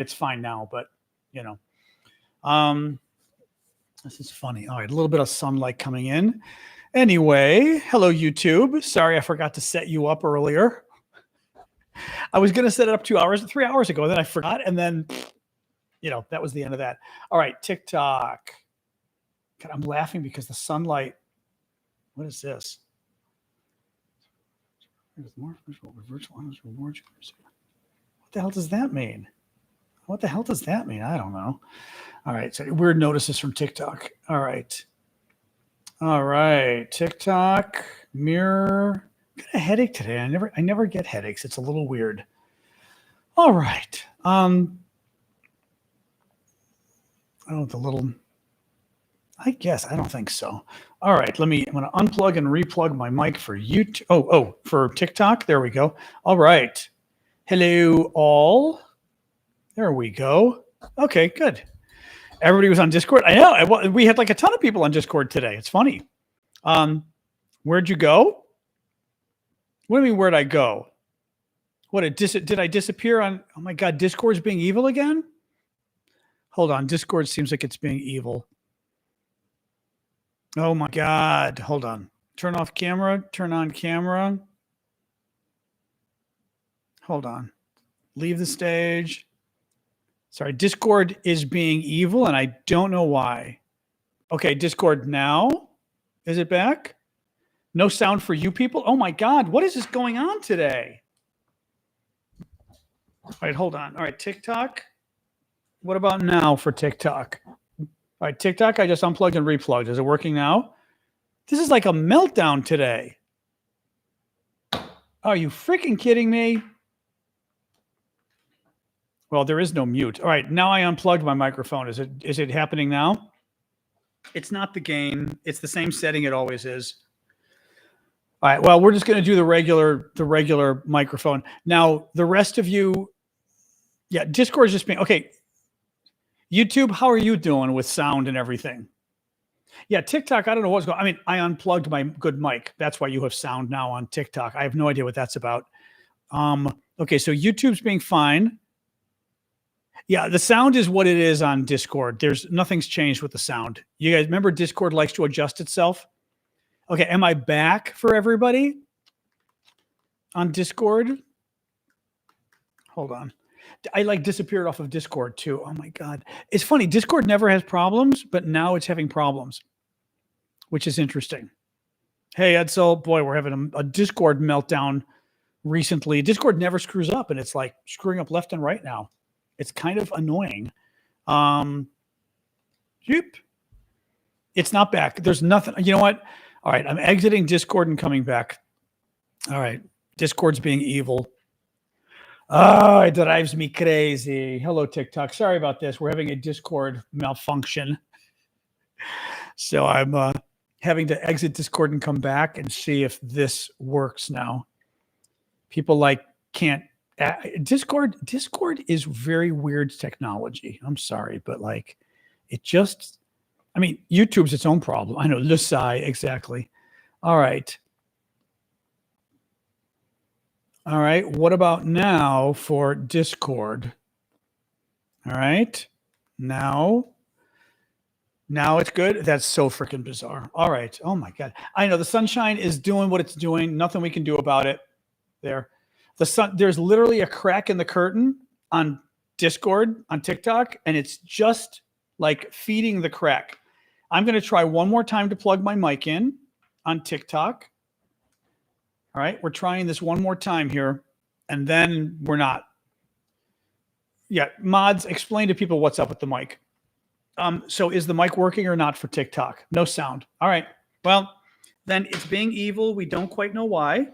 it's fine now, but you know, this is funny. All right, a little bit of sunlight coming in. Anyway, hello YouTube. Sorry, I forgot to set you up earlier. I was going to set it up 3 hours ago, then I forgot, and then, you know, that was the end of that. All right, TikTok. God, I'm laughing because the sunlight. What is this? There's more virtual rewards. What the hell does that mean? What the hell does that mean? I don't know. All right, so weird notices from TikTok. All right. All right, TikTok, mirror. I got a headache today. I never get headaches. It's a little weird. All right. I don't think so. All right, I'm going to unplug and replug my mic for YouTube. For TikTok. There we go. All right. Hello, all. There we go. Okay, good. Everybody was on Discord. I know. We had like a ton of people on Discord today. It's funny. Where'd you go? What do you mean, where'd I go? Did I disappear on? Oh my God, Discord's being evil again? Hold on. Discord seems like it's being evil. Oh my God. Hold on. Turn off camera. Turn on camera. Hold on. Leave the stage. Sorry. Discord is being evil and I don't know why. Okay. Discord now. Is it back? No sound for you people? Oh my God. What is this going on today? All right. Hold on. All right. TikTok. What about now for TikTok? All right, TikTok, I just unplugged and replugged. Is it working now? This is like a meltdown today. Are you freaking kidding me? Well, there is no mute. All right, now I unplugged my microphone. Is it happening now? It's not the gain. It's the same setting it always is. All right, well, we're just going to do the regular microphone. Now, the rest of you, yeah, Discord is just being, okay. YouTube, how are you doing with sound and everything? Yeah, TikTok, I don't know what's going on. I mean, I unplugged my good mic. That's why you have sound now on TikTok. I have no idea what that's about. Okay, so YouTube's being fine. Yeah, the sound is what it is on Discord. Nothing's changed with the sound. You guys remember Discord likes to adjust itself? Okay, am I back for everybody on Discord? Hold on. I disappeared off of Discord too. Oh my God. It's funny. Discord never has problems, but now it's having problems, which is interesting. Hey, Edsel, boy, we're having a Discord meltdown recently. Discord never screws up and it's like screwing up left and right now. It's kind of annoying. It's not back. There's nothing. You know what? All right. I'm exiting Discord and coming back. All right. Discord's being evil. Oh, it drives me crazy. Hello, TikTok. Sorry about this. We're having a Discord malfunction. So I'm having to exit Discord and come back and see if this works now. People can't. Discord is very weird technology. I'm sorry, but YouTube's its own problem. I know, Lusai, exactly. All right. All right. What about now for Discord? All right. Now it's good. That's so freaking bizarre. All right. Oh my God. I know the sunshine is doing what it's doing. Nothing we can do about it. There's literally a crack in the curtain on Discord, on TikTok, and it's just like feeding the crack. I'm going to try one more time to plug my mic in on TikTok. All right, we're trying this one more time here, and then we're not. Yeah, mods, explain to people what's up with the mic. So is the mic working or not for TikTok? No sound. All right, well, then it's being evil. We don't quite know why.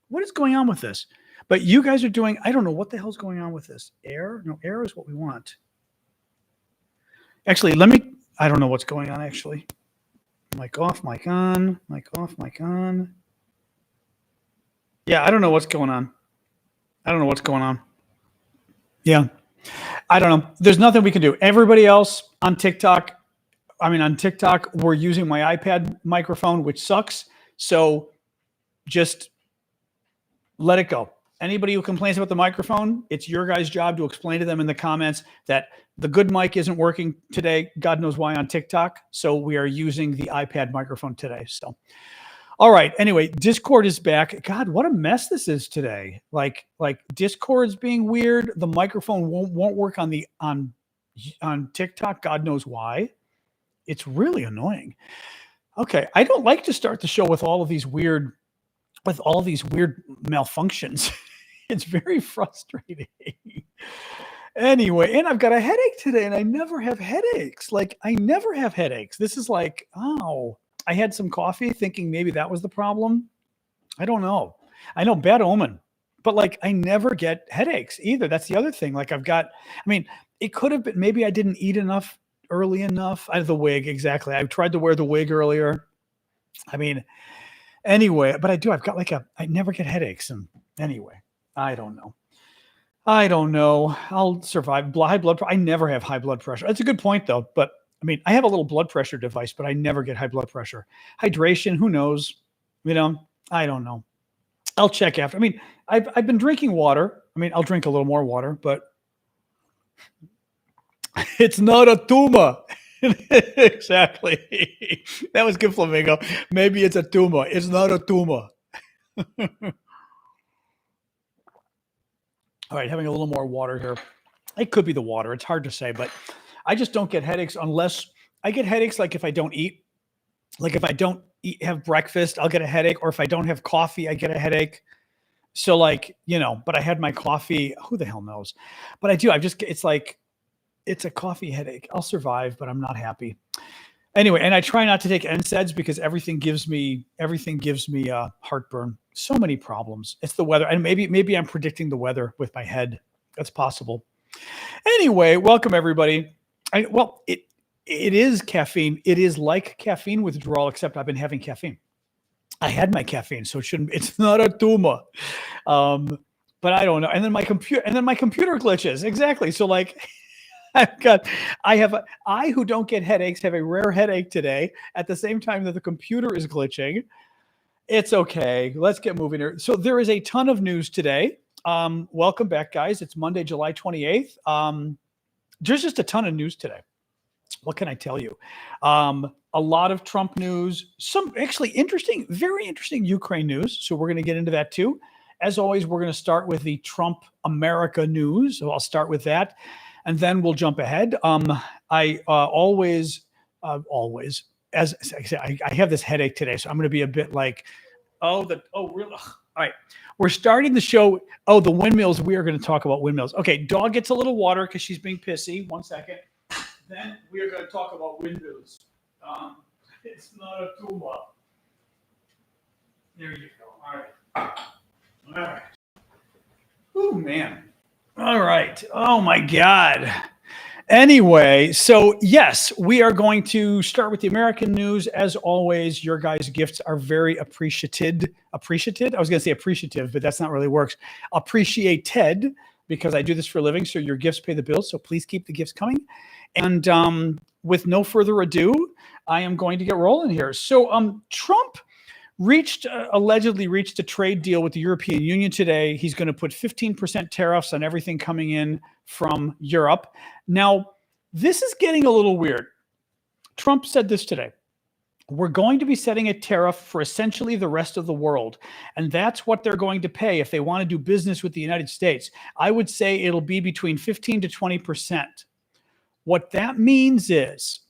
What is going on with this? But you guys are doing, I don't know what the hell's going on with this. Air? No, air is what we want. Actually, I don't know what's going on, actually. Mic off, mic on, mic off, mic on. Yeah, I don't know what's going on. Yeah, I don't know. There's nothing we can do. Everybody else on TikTok, we're using my iPad microphone, which sucks. So just let it go. Anybody who complains about the microphone, it's your guys' job to explain to them in the comments that the good mic isn't working today. God knows why on TikTok. So we are using the iPad microphone today. So, all right. Anyway, Discord is back. God, what a mess this is today. Like Discord's being weird. The microphone won't work on TikTok. God knows why. It's really annoying. Okay, I don't like to start the show with all these weird malfunctions. It's very frustrating. Anyway, and I've got a headache today, and I never have headaches. I never have headaches. This is like, oh, I had some coffee thinking maybe that was the problem. I don't know. I know, bad omen. But I never get headaches either. That's the other thing. It could have been maybe I didn't eat enough early enough. I have the wig, exactly. I tried to wear the wig earlier. Anyway, but I've got I never get headaches. And anyway, I don't know. I'll survive. High blood pressure. I never have high blood pressure. That's a good point though. But I have a little blood pressure device, but I never get high blood pressure. Hydration, who knows? I don't know. I'll check after. I've been drinking water. I'll drink a little more water, but it's not a tumor. Exactly. That was good, Flamingo. Maybe it's a tumor. It's not a tumor. All right, having a little more water here. It could be the water. It's hard to say, but I just don't get headaches unless I get headaches if I don't eat. If I don't have breakfast, I'll get a headache. Or if I don't have coffee, I get a headache. So but I had my coffee. Who the hell knows? But I do. It's a coffee headache. I'll survive, but I'm not happy. Anyway, and I try not to take NSAIDs because everything gives me heartburn. So many problems. It's the weather, and maybe I'm predicting the weather with my head. That's possible. Anyway, welcome everybody. It is caffeine. It is like caffeine withdrawal, except I've been having caffeine. I had my caffeine, so it's not a tumor. But I don't know. And then my computer glitches. Exactly. So I who don't get headaches have a rare headache today at the same time that the computer is glitching. It's okay. Let's get moving here. So there is a ton of news today. Welcome back, guys. It's Monday, July 28th. There's just a ton of news today. What can I tell you? A lot of Trump news, some actually very interesting Ukraine news. So we're going to get into that too. As always, we're going to start with the Trump America news. So I'll start with that. And then we'll jump ahead. I always, as I say, I have this headache today, so I'm going to be a bit really? All right. We're starting the show. Oh, the windmills. We are going to talk about windmills. Okay. Dog gets a little water because she's being pissy. 1 second. Then we are going to talk about windmills. It's not a tumor. There you go. All right. Oh, man. All right. Oh, my God. Anyway, so yes, we are going to start with the American news. As always, your guys' gifts are very appreciated. Appreciated? I was going to say appreciative, but that's not really works. Appreciated, because I do this for a living, so your gifts pay the bills. So please keep the gifts coming. And with no further ado, I am going to get rolling here. So Trump allegedly reached a trade deal with the European Union today. He's going to put 15% tariffs on everything coming in from Europe. Now, this is getting a little weird. Trump said this today. We're going to be setting a tariff for essentially the rest of the world. And that's what they're going to pay if they want to do business with the United States. I would say it'll be between 15 to 20%. What that means is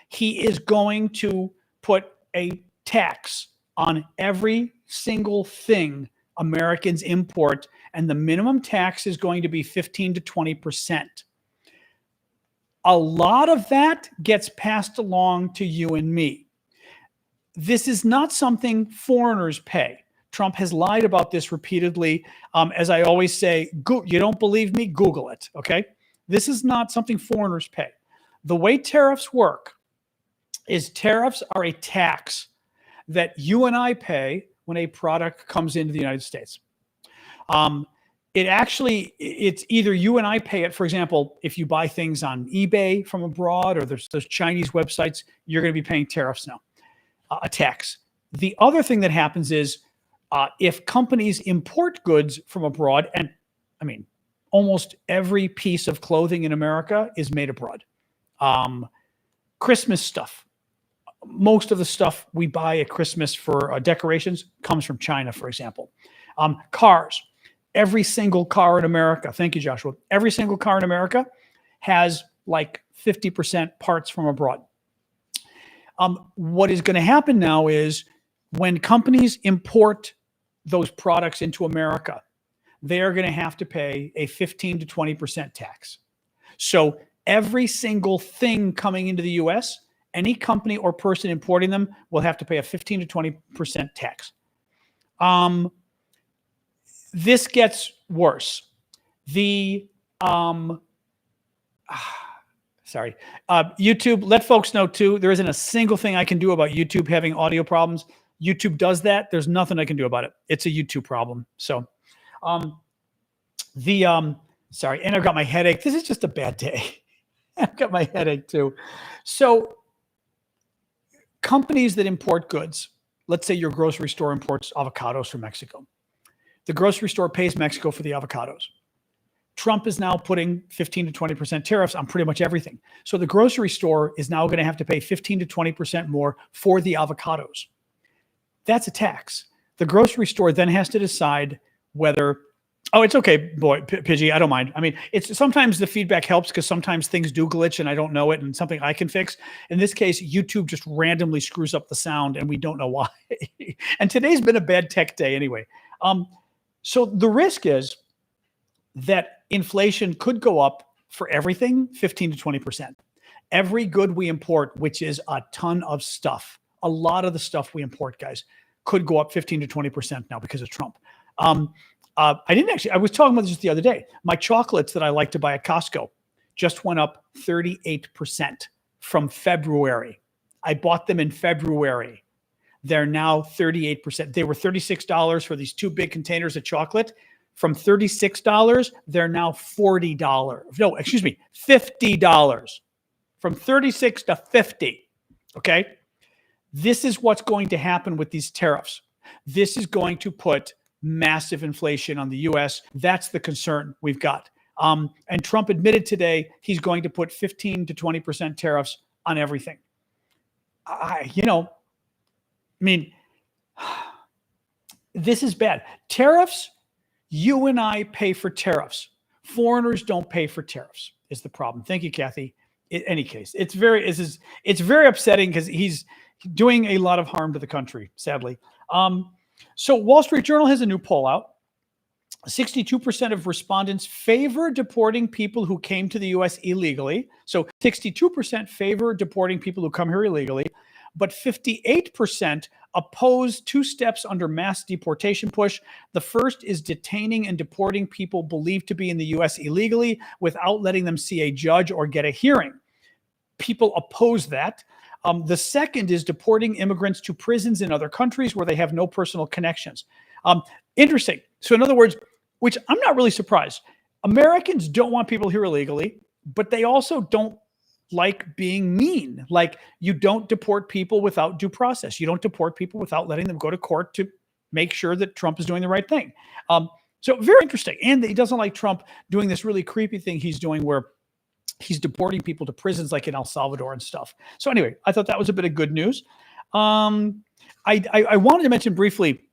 he is going to put a tax on every single thing Americans import, and the minimum tax is going to be 15 to 20%. A lot of that gets passed along to you and me. This is not something foreigners pay. Trump has lied about this repeatedly. As I always say, you don't believe me? Google it, okay? This is not something foreigners pay. The way tariffs work is tariffs are a tax that you and I pay when a product comes into the United States. It's either you and I pay it. For example, if you buy things on eBay from abroad or there's those Chinese websites, you're going to be paying tariffs now, a tax. The other thing that happens is If companies import goods from abroad, and I mean, almost every piece of clothing in America is made abroad. Christmas stuff. Most of the stuff we buy at Christmas for decorations comes from China, for example. Cars. Every single car in America, thank you, Joshua. Every single car in America has like 50% parts from abroad. What is going to happen now is when companies import those products into America, they are going to have to pay a 15 to 20% tax. So every single thing coming into the US, any company or person importing them will have to pay a 15 to 20% tax. This gets worse. YouTube, let folks know too, there isn't a single thing I can do about YouTube having audio problems. YouTube does that. There's nothing I can do about it. It's a YouTube problem. So, sorry, and I've got my headache. This is just a bad day. I've got my headache too. So, companies that import goods, let's say your grocery store imports avocados from Mexico. The grocery store pays Mexico for the avocados. Trump is now putting 15 to 20% tariffs on pretty much everything. So the grocery store is now going to have to pay 15 to 20% more for the avocados. That's a tax. The grocery store then has to decide whether, oh, it's okay, boy, Pidgey, I don't mind. I mean, it's sometimes the feedback helps because sometimes things do glitch and I don't know it and something I can fix. In this case, YouTube just randomly screws up the sound and we don't know why. And today's been a bad tech day anyway. So the risk is that inflation could go up for everything 15 to 20%. Every good we import, which is a ton of stuff, a lot of the stuff we import, guys, could go up 15 to 20% now because of Trump. I was talking about this just the other day. My chocolates that I like to buy at Costco just went up 38% from February. I bought them in February. They're now 38%. They were $36 for these 2 big containers of chocolate. From $36, they're now $40. No, excuse me, $50. From 36 to 50. Okay? This is what's going to happen with these tariffs. This is going to put massive inflation on the US. That's the concern we've got. And Trump admitted today he's going to put 15 to 20% tariffs on everything. This is bad. Tariffs, you and I pay for tariffs. Foreigners don't pay for tariffs is the problem. Thank you, Kathy. In any case, it's very upsetting because he's doing a lot of harm to the country, sadly. So Wall Street Journal has a new poll out. 62% of respondents favor deporting people who came to the U.S. illegally. So 62% favor deporting people who come here illegally, but 58% oppose 2 steps under mass deportation push. The first is detaining and deporting people believed to be in the U.S. illegally without letting them see a judge or get a hearing. People oppose that. The second is deporting immigrants to prisons in other countries where they have no personal connections. Interesting. So in other words, which I'm not really surprised, Americans don't want people here illegally, but they also don't like being mean. Like, you don't deport people without due process. You don't deport people without letting them go to court to make sure that Trump is doing the right thing. So very interesting. And he doesn't like Trump doing this really creepy thing he's doing where he's deporting people to prisons like in El Salvador and stuff. So anyway, I thought that was a bit of good news. I wanted to mention briefly,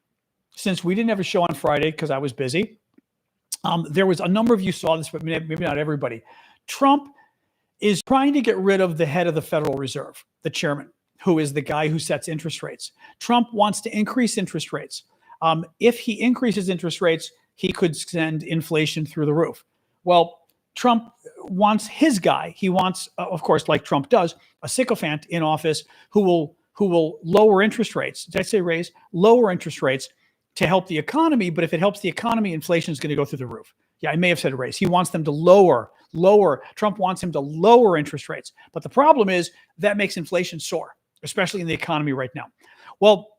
since we didn't have a show on Friday because I was busy, there was a number of you saw this, but maybe not everybody. Trump is trying to get rid of the head of the Federal Reserve, the chairman, who is the guy who sets interest rates. Trump wants to increase interest rates. If he increases interest rates, he could send inflation through the roof. Well, Trump wants his guy. He wants, of course, like Trump does, a sycophant in office who will lower interest rates. Did I say raise? Lower interest rates to help the economy. But if it helps the economy, inflation is going to go through the roof. Yeah, I may have said raise. He wants them to lower. Trump wants him to lower interest rates. But the problem is that makes inflation soar, especially in the economy right now. Well,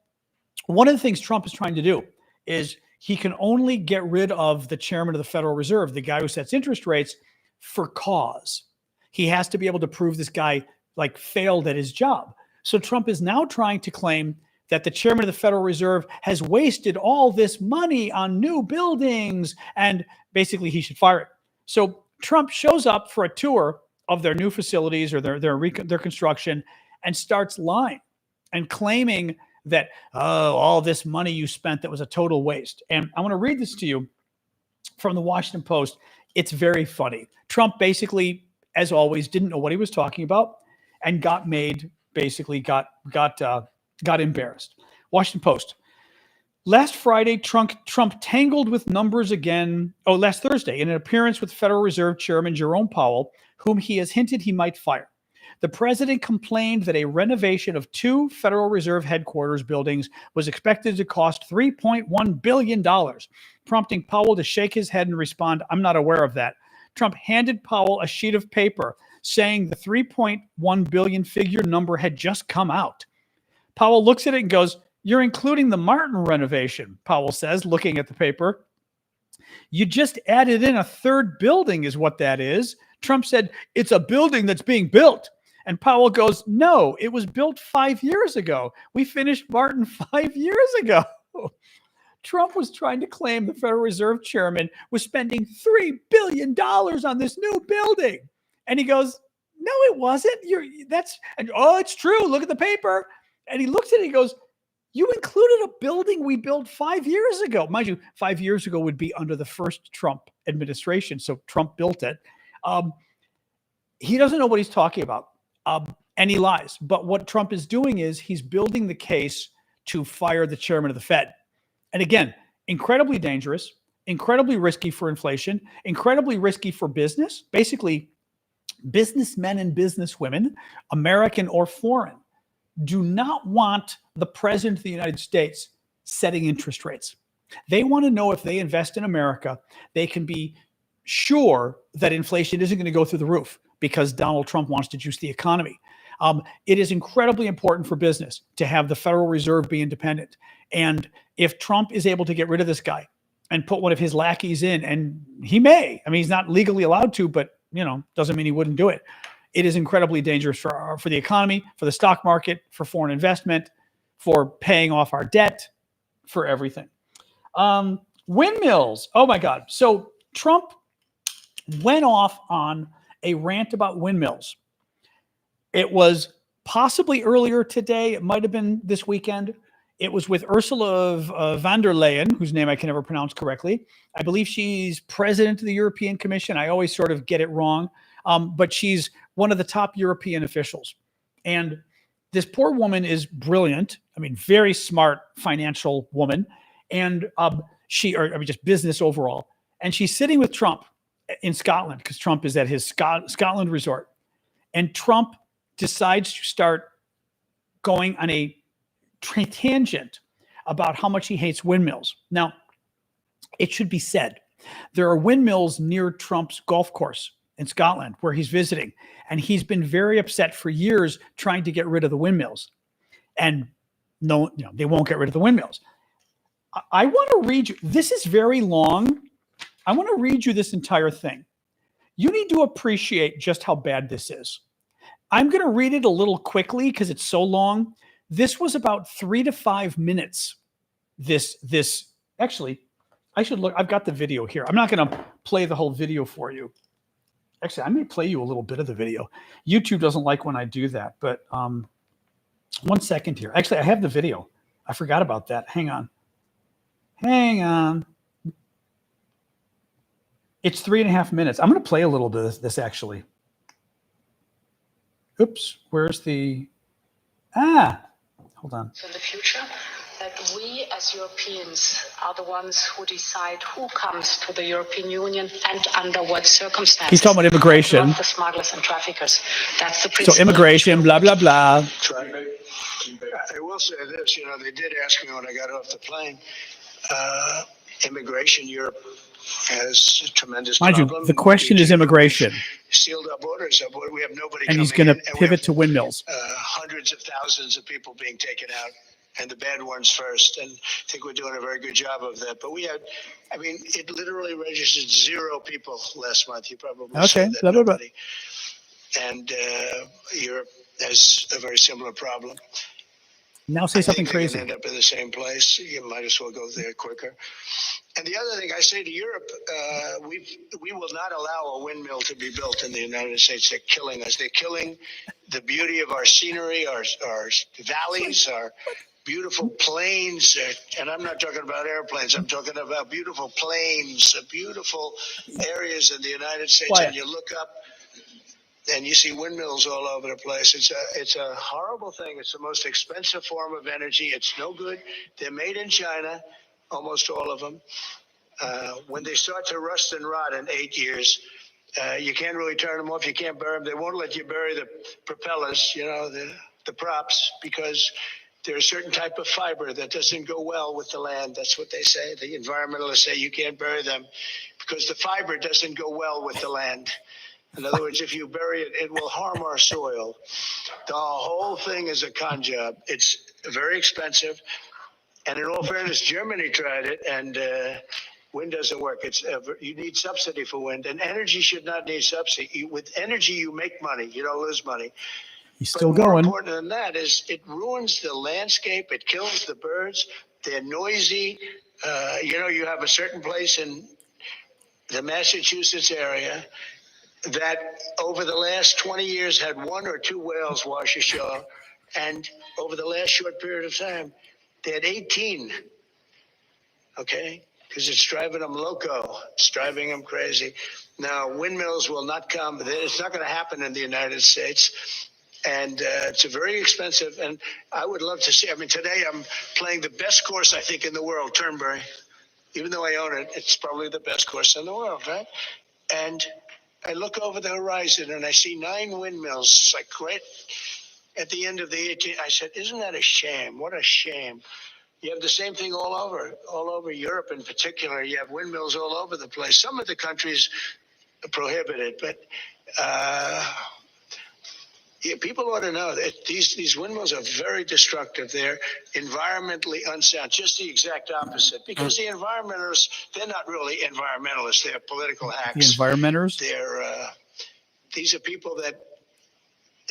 one of the things Trump is trying to do is he can only get rid of the chairman of the Federal Reserve, the guy who sets interest rates, for cause. He has to be able to prove this guy failed at his job. So Trump is now trying to claim that the chairman of the Federal Reserve has wasted all this money on new buildings, and basically he should fire it. So Trump shows up for a tour of their new facilities or their construction and starts lying and claiming that, oh, all this money you spent, that was a total waste. And I want to read this to you from the Washington Post. It's very funny. Trump basically, as always, didn't know what he was talking about and got embarrassed. Washington Post. Last Friday, Trump tangled with numbers again. Oh, last Thursday, in an appearance with Federal Reserve Chairman Jerome Powell, whom he has hinted he might fire. The president complained that a renovation of 2 Federal Reserve headquarters buildings was expected to cost $3.1 billion, prompting Powell to shake his head and respond, "I'm not aware of that." Trump handed Powell a sheet of paper saying the $3.1 billion figure number had just come out. Powell looks at it and goes, "You're including the Martin renovation," Powell says, looking at the paper. "You just added in a 3rd building is what that is." Trump said, "It's a building that's being built." And Powell goes, "No, it was built 5 years ago. We finished Martin 5 years ago." Trump was trying to claim the Federal Reserve chairman was spending $3 billion on this new building. And he goes, "No, it wasn't. It's true. Look at the paper." And he looks at it and he goes, "You included a building we built 5 years ago." Mind you, 5 years ago would be under the first Trump administration. So Trump built it. He doesn't know what he's talking about. And he lies. But what Trump is doing is he's building the case to fire the chairman of the Fed. And again, incredibly dangerous, incredibly risky for inflation, incredibly risky for business. Basically, businessmen and businesswomen, American or foreign, do not want the president of the United States setting interest rates. They want to know if they invest in America, they can be sure that inflation isn't going to go through the roof because Donald Trump wants to juice the economy. It is incredibly important for business to have the Federal Reserve be independent. And if Trump is able to get rid of this guy and put one of his lackeys in, and he may, I mean, he's not legally allowed to, but doesn't mean he wouldn't do it. It is incredibly dangerous for the economy, for the stock market, for foreign investment, for paying off our debt, for everything. Windmills. Oh my God. So Trump went off on a rant about windmills. It was possibly earlier today. It might have been this weekend. It was with Ursula von der Leyen, whose name I can never pronounce correctly. I believe she's president of the European Commission. I always sort of get it wrong. But she's one of the top European officials. And this poor woman is brilliant. I mean, very smart financial woman. And just business overall. And she's sitting with Trump in Scotland because Trump is at his Scotland resort. And Trump decides to start going on a tangent about how much he hates windmills. Now, it should be said, there are windmills near Trump's golf course in Scotland where he's visiting. And he's been very upset for years trying to get rid of the windmills. And no, they won't get rid of the windmills. I want to read you, this is very long. I want to read you this entire thing. You need to appreciate just how bad this is. I'm going to read it a little quickly because it's so long. This was about 3 to 5 minutes. Actually, I should look. I've got the video here. I'm not going to play the whole video for you. Actually, I may play you a little bit of the video. YouTube doesn't like when I do that, but 1 second here. Actually, I have the video. I forgot about that. Hang on. It's 3.5 minutes. I'm going to play a little bit of this actually. Oops, where's the... hold on. In the future, that we as Europeans are the ones who decide who comes to the European Union and under what circumstances. He's talking about immigration. Not the smugglers and traffickers. That's the principle. So immigration, blah, blah, blah. I will say this, they did ask me when I got off the plane, immigration, Europe has a tremendous problem. Mind you, the question is immigration. Sealed our borders. We have nobody and he's going to pivot to windmills. Hundreds of thousands of people being taken out, and the bad ones first. And I think we're doing a very good job of that. But it literally registered 0 people last month. You probably said that. Nobody. And Europe has a very similar problem. Now say I something think they're crazy. going to end up in the same place. You might as well go there quicker. And the other thing I say to Europe, we will not allow a windmill to be built in the United States. They're killing us. They're killing the beauty of our scenery, our valleys, our beautiful plains. And I'm not talking about airplanes. I'm talking about beautiful plains, beautiful areas in the United States. Quiet. And you look up and you see windmills all over the place. It's a horrible thing. It's the most expensive form of energy. It's no good. They're made in China, almost all of them. When they start to rust and rot in 8 years, you can't really turn them off. You can't bury them. They won't let you bury the propellers, the props, because there's a certain type of fiber that doesn't go well with the land. That's what they say. The environmentalists say you can't bury them because the fiber doesn't go well with the land. In other words, if you bury it, it will harm our soil. The whole thing is a con job. It's very expensive. And in all fairness, Germany tried it, and wind doesn't work. You need subsidy for wind, and energy should not need subsidy. With energy, you make money. You don't lose money. He's still But more going. important than that is it ruins the landscape. It kills the birds. They're noisy. You have a certain place in the Massachusetts area that over the last 20 years had 1 or 2 whales wash ashore. And over the last short period of time, they had 18. Okay? Because it's driving them loco. It's driving them crazy. Now, windmills will not come. It's not going to happen in the United States. And it's a very expensive. And I would love to see. Today I'm playing the best course, I think, in the world, Turnberry. Even though I own it, it's probably the best course in the world, right? And I look over the horizon and I see 9 windmills. It's like right at the end of the 18th. I said, isn't that a shame? What a shame. You have the same thing all over Europe in particular. You have windmills all over the place. Some of the countries prohibit it, but people ought to know that these windmills are very destructive. They're environmentally unsound, just the exact opposite. Because the environmentalists, they're not really environmentalists. They're political hacks. The environmenters? These are people that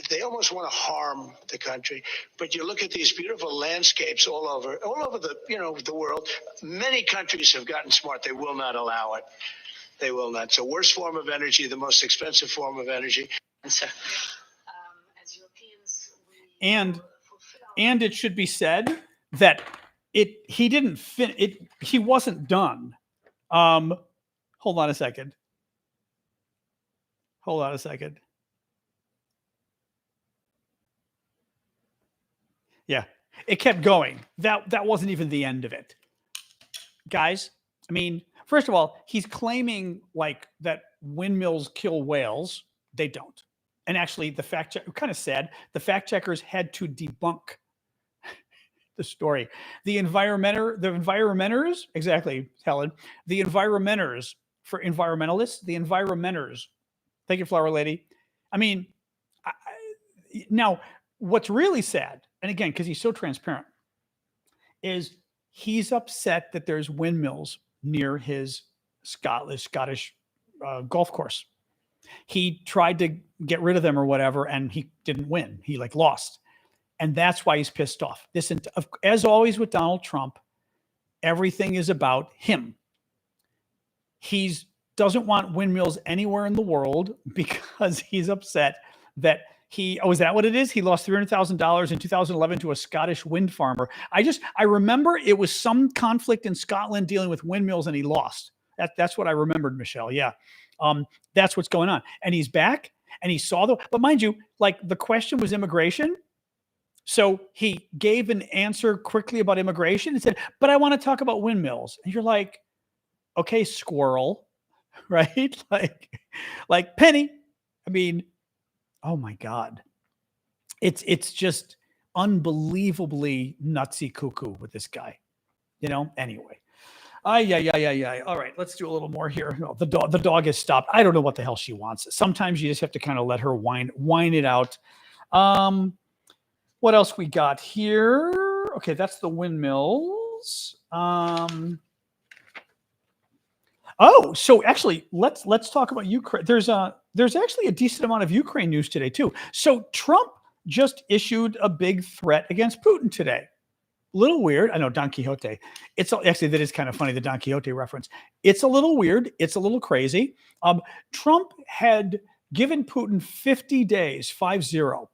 they almost want to harm the country. But you look at these beautiful landscapes all over the world. Many countries have gotten smart. They will not allow it. They will not. It's the worst form of energy, the most expensive form of energy. And it should be said that he didn't he wasn't done. Hold on a second. Yeah, it kept going. That wasn't even the end of it. Guys, first of all, he's claiming like that windmills kill whales. They don't. And actually, the fact check, kind of sad, the fact checkers had to debunk the story. The environmenters, exactly, Helen, the environmenters, for environmentalists, the environmenters. Thank you, Flower Lady. Now, what's really sad, and again, because he's so transparent, is he's upset that there's windmills near his Scottish golf course. He tried to get rid of them or whatever, and he didn't win. He lost. And that's why he's pissed off. As always with Donald Trump, everything is about him. He doesn't want windmills anywhere in the world because he's upset that is that what it is? He lost $300,000 in 2011 to a Scottish wind farmer. I remember it was some conflict in Scotland dealing with windmills and he lost. That's what I remembered, Michelle. Yeah. That's what's going on. And he's back and he saw but mind you, the question was immigration. So he gave an answer quickly about immigration and said, but I want to talk about windmills. And you're like, okay, squirrel, right? Like Penny. Oh my God. It's just unbelievably nutsy cuckoo with this guy, anyway. Yeah. All right, let's do a little more here. Oh, the dog has stopped. I don't know what the hell she wants. Sometimes you just have to kind of let her whine it out. What else we got here? Okay, that's the windmills. So actually, let's talk about Ukraine. There's actually a decent amount of Ukraine news today too. So Trump just issued a big threat against Putin today. Little weird. I know Don Quixote. It's actually, that is kind of funny, the Don Quixote reference. It's a little weird. It's a little crazy. Trump had given Putin 50 days, 5-0,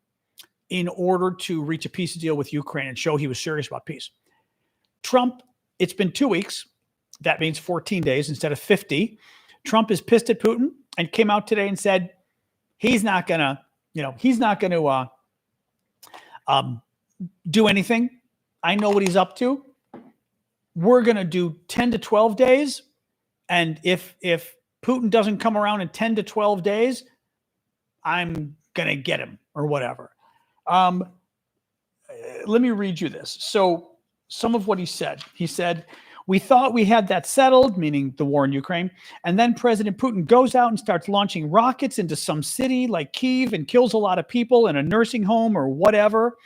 in order to reach a peace deal with Ukraine and show he was serious about peace. Trump, it's been 2 weeks. That means 14 days instead of 50. Trump is pissed at Putin and came out today and said he's not going to do anything. I know what he's up to. We're going to do 10 to 12 days. And if Putin doesn't come around in 10 to 12 days, I'm going to get him or whatever. Let me read you this. So some of what he said. He said, we thought we had that settled, meaning the war in Ukraine. And then President Putin goes out and starts launching rockets into some city like Kyiv and kills a lot of people in a nursing home or whatever.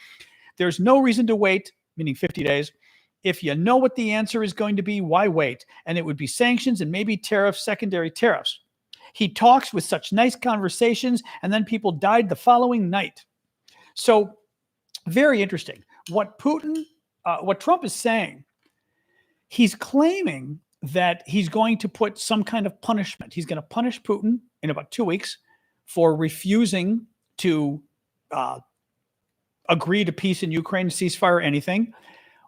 There's no reason to wait, meaning 50 days. If you know what the answer is going to be, why wait? And it would be sanctions and maybe tariffs, secondary tariffs. He talks with such nice conversations, and then people died the following night. So very interesting. What Trump is saying, he's claiming that he's going to put some kind of punishment. He's going to punish Putin in about 2 weeks for refusing to agree to peace in Ukraine, ceasefire, anything.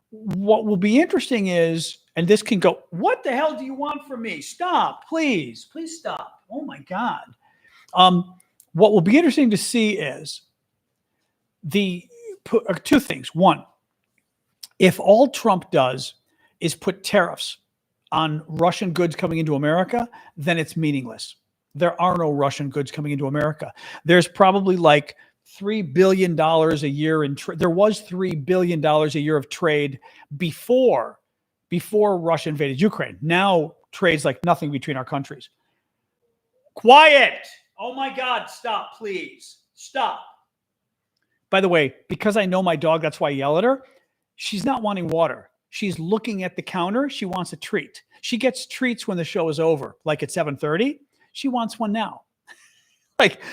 What will be interesting is, and this can go, what the hell do you want from me? Stop, please stop. Oh my God. What will be interesting to see is two things. One, if all Trump does is put tariffs on Russian goods coming into America, then it's meaningless. There are no Russian goods coming into America. There's probably like $3 billion a year in trade. There was $3 billion a year of trade before Russia invaded Ukraine. Now trade's like nothing between our countries. Quiet. Oh my God. Stop, please. Stop. By the way, because I know my dog, that's why I yell at her. She's not wanting water. She's looking at the counter. She wants a treat. She gets treats when the show is over, like at 7:30. She wants one now.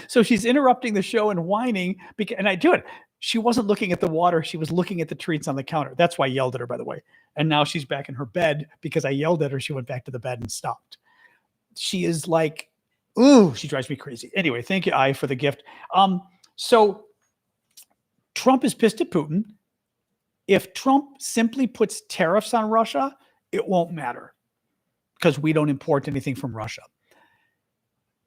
So she's interrupting the show and whining, and I do it. She wasn't looking at the water. She was looking at the treats on the counter. That's why I yelled at her, by the way. And now she's back in her bed because I yelled at her. She went back to the bed and stopped. She is like, ooh, she drives me crazy. Anyway, thank you, I, for the gift. So Trump is pissed at Putin. If Trump simply puts tariffs on Russia, it won't matter because we don't import anything from Russia.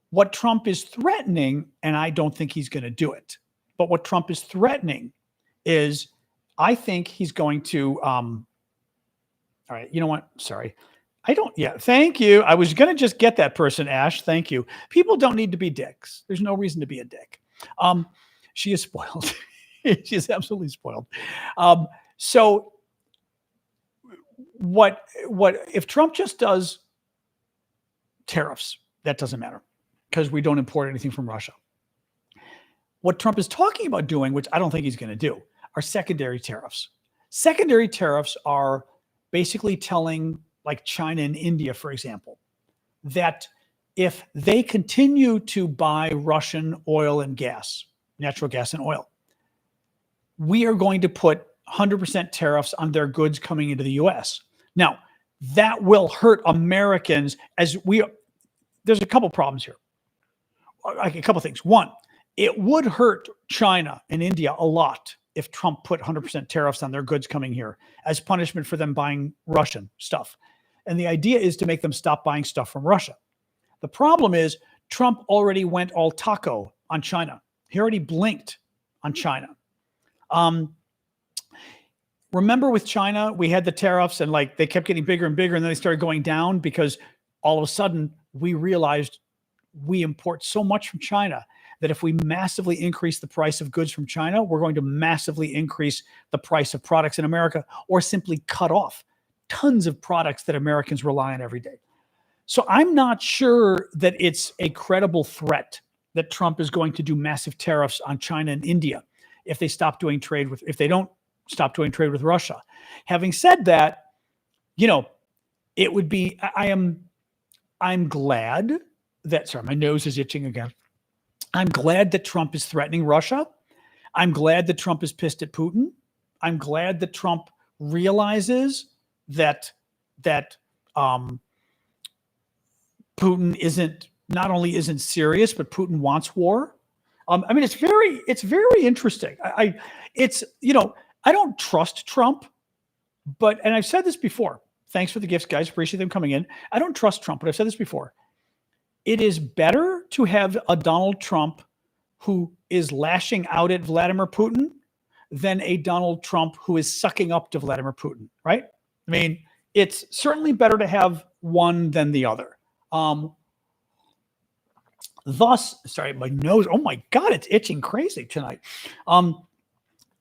What Trump is threatening, and I don't think he's going to do it, but what Trump is threatening is, I think he's going to, all right, you know what? Sorry. Thank you. I was going to just get that person, Ash. Thank you. People don't need to be dicks. There's no reason to be a dick. She is spoiled. She is absolutely spoiled. So what if Trump just does tariffs? That doesn't matter because we don't import anything from Russia. What Trump is talking about doing, which I don't think he's going to do, are secondary tariffs. Secondary tariffs are basically telling, like China and India, for example, that if they continue to buy Russian oil and gas, natural gas and oil, we are going to put 100% tariffs on their goods coming into the U.S. Now, that will hurt Americans there's a couple problems here. A couple things. One, it would hurt China and India a lot if Trump put 100% tariffs on their goods coming here as punishment for them buying Russian stuff. And the idea is to make them stop buying stuff from Russia. The problem is Trump already went all taco on China. He already blinked on China. Remember with China, we had the tariffs and like they kept getting bigger and bigger and then they started going down because all of a sudden we realized we import so much from China that if we massively increase the price of goods from China, we're going to massively increase the price of products in America or simply cut off tons of products that Americans rely on every day. So I'm not sure that it's a credible threat that Trump is going to do massive tariffs on China and India if they don't stop doing trade with Russia. Having said that, it would be, I'm glad that, sorry, my nose is itching again. I'm glad that Trump is threatening Russia. I'm glad that Trump is pissed at Putin. I'm glad that Trump realizes that Putin not only isn't serious, but Putin wants war. I mean, it's very interesting. I don't trust Trump, and I've said this before. Thanks for the gifts, guys. Appreciate them coming in. I don't trust Trump, but I've said this before. It is better to have a Donald Trump who is lashing out at Vladimir Putin than a Donald Trump who is sucking up to Vladimir Putin, right? I mean, it's certainly better to have one than the other. Thus, sorry, my nose. Oh my God, it's itching crazy tonight.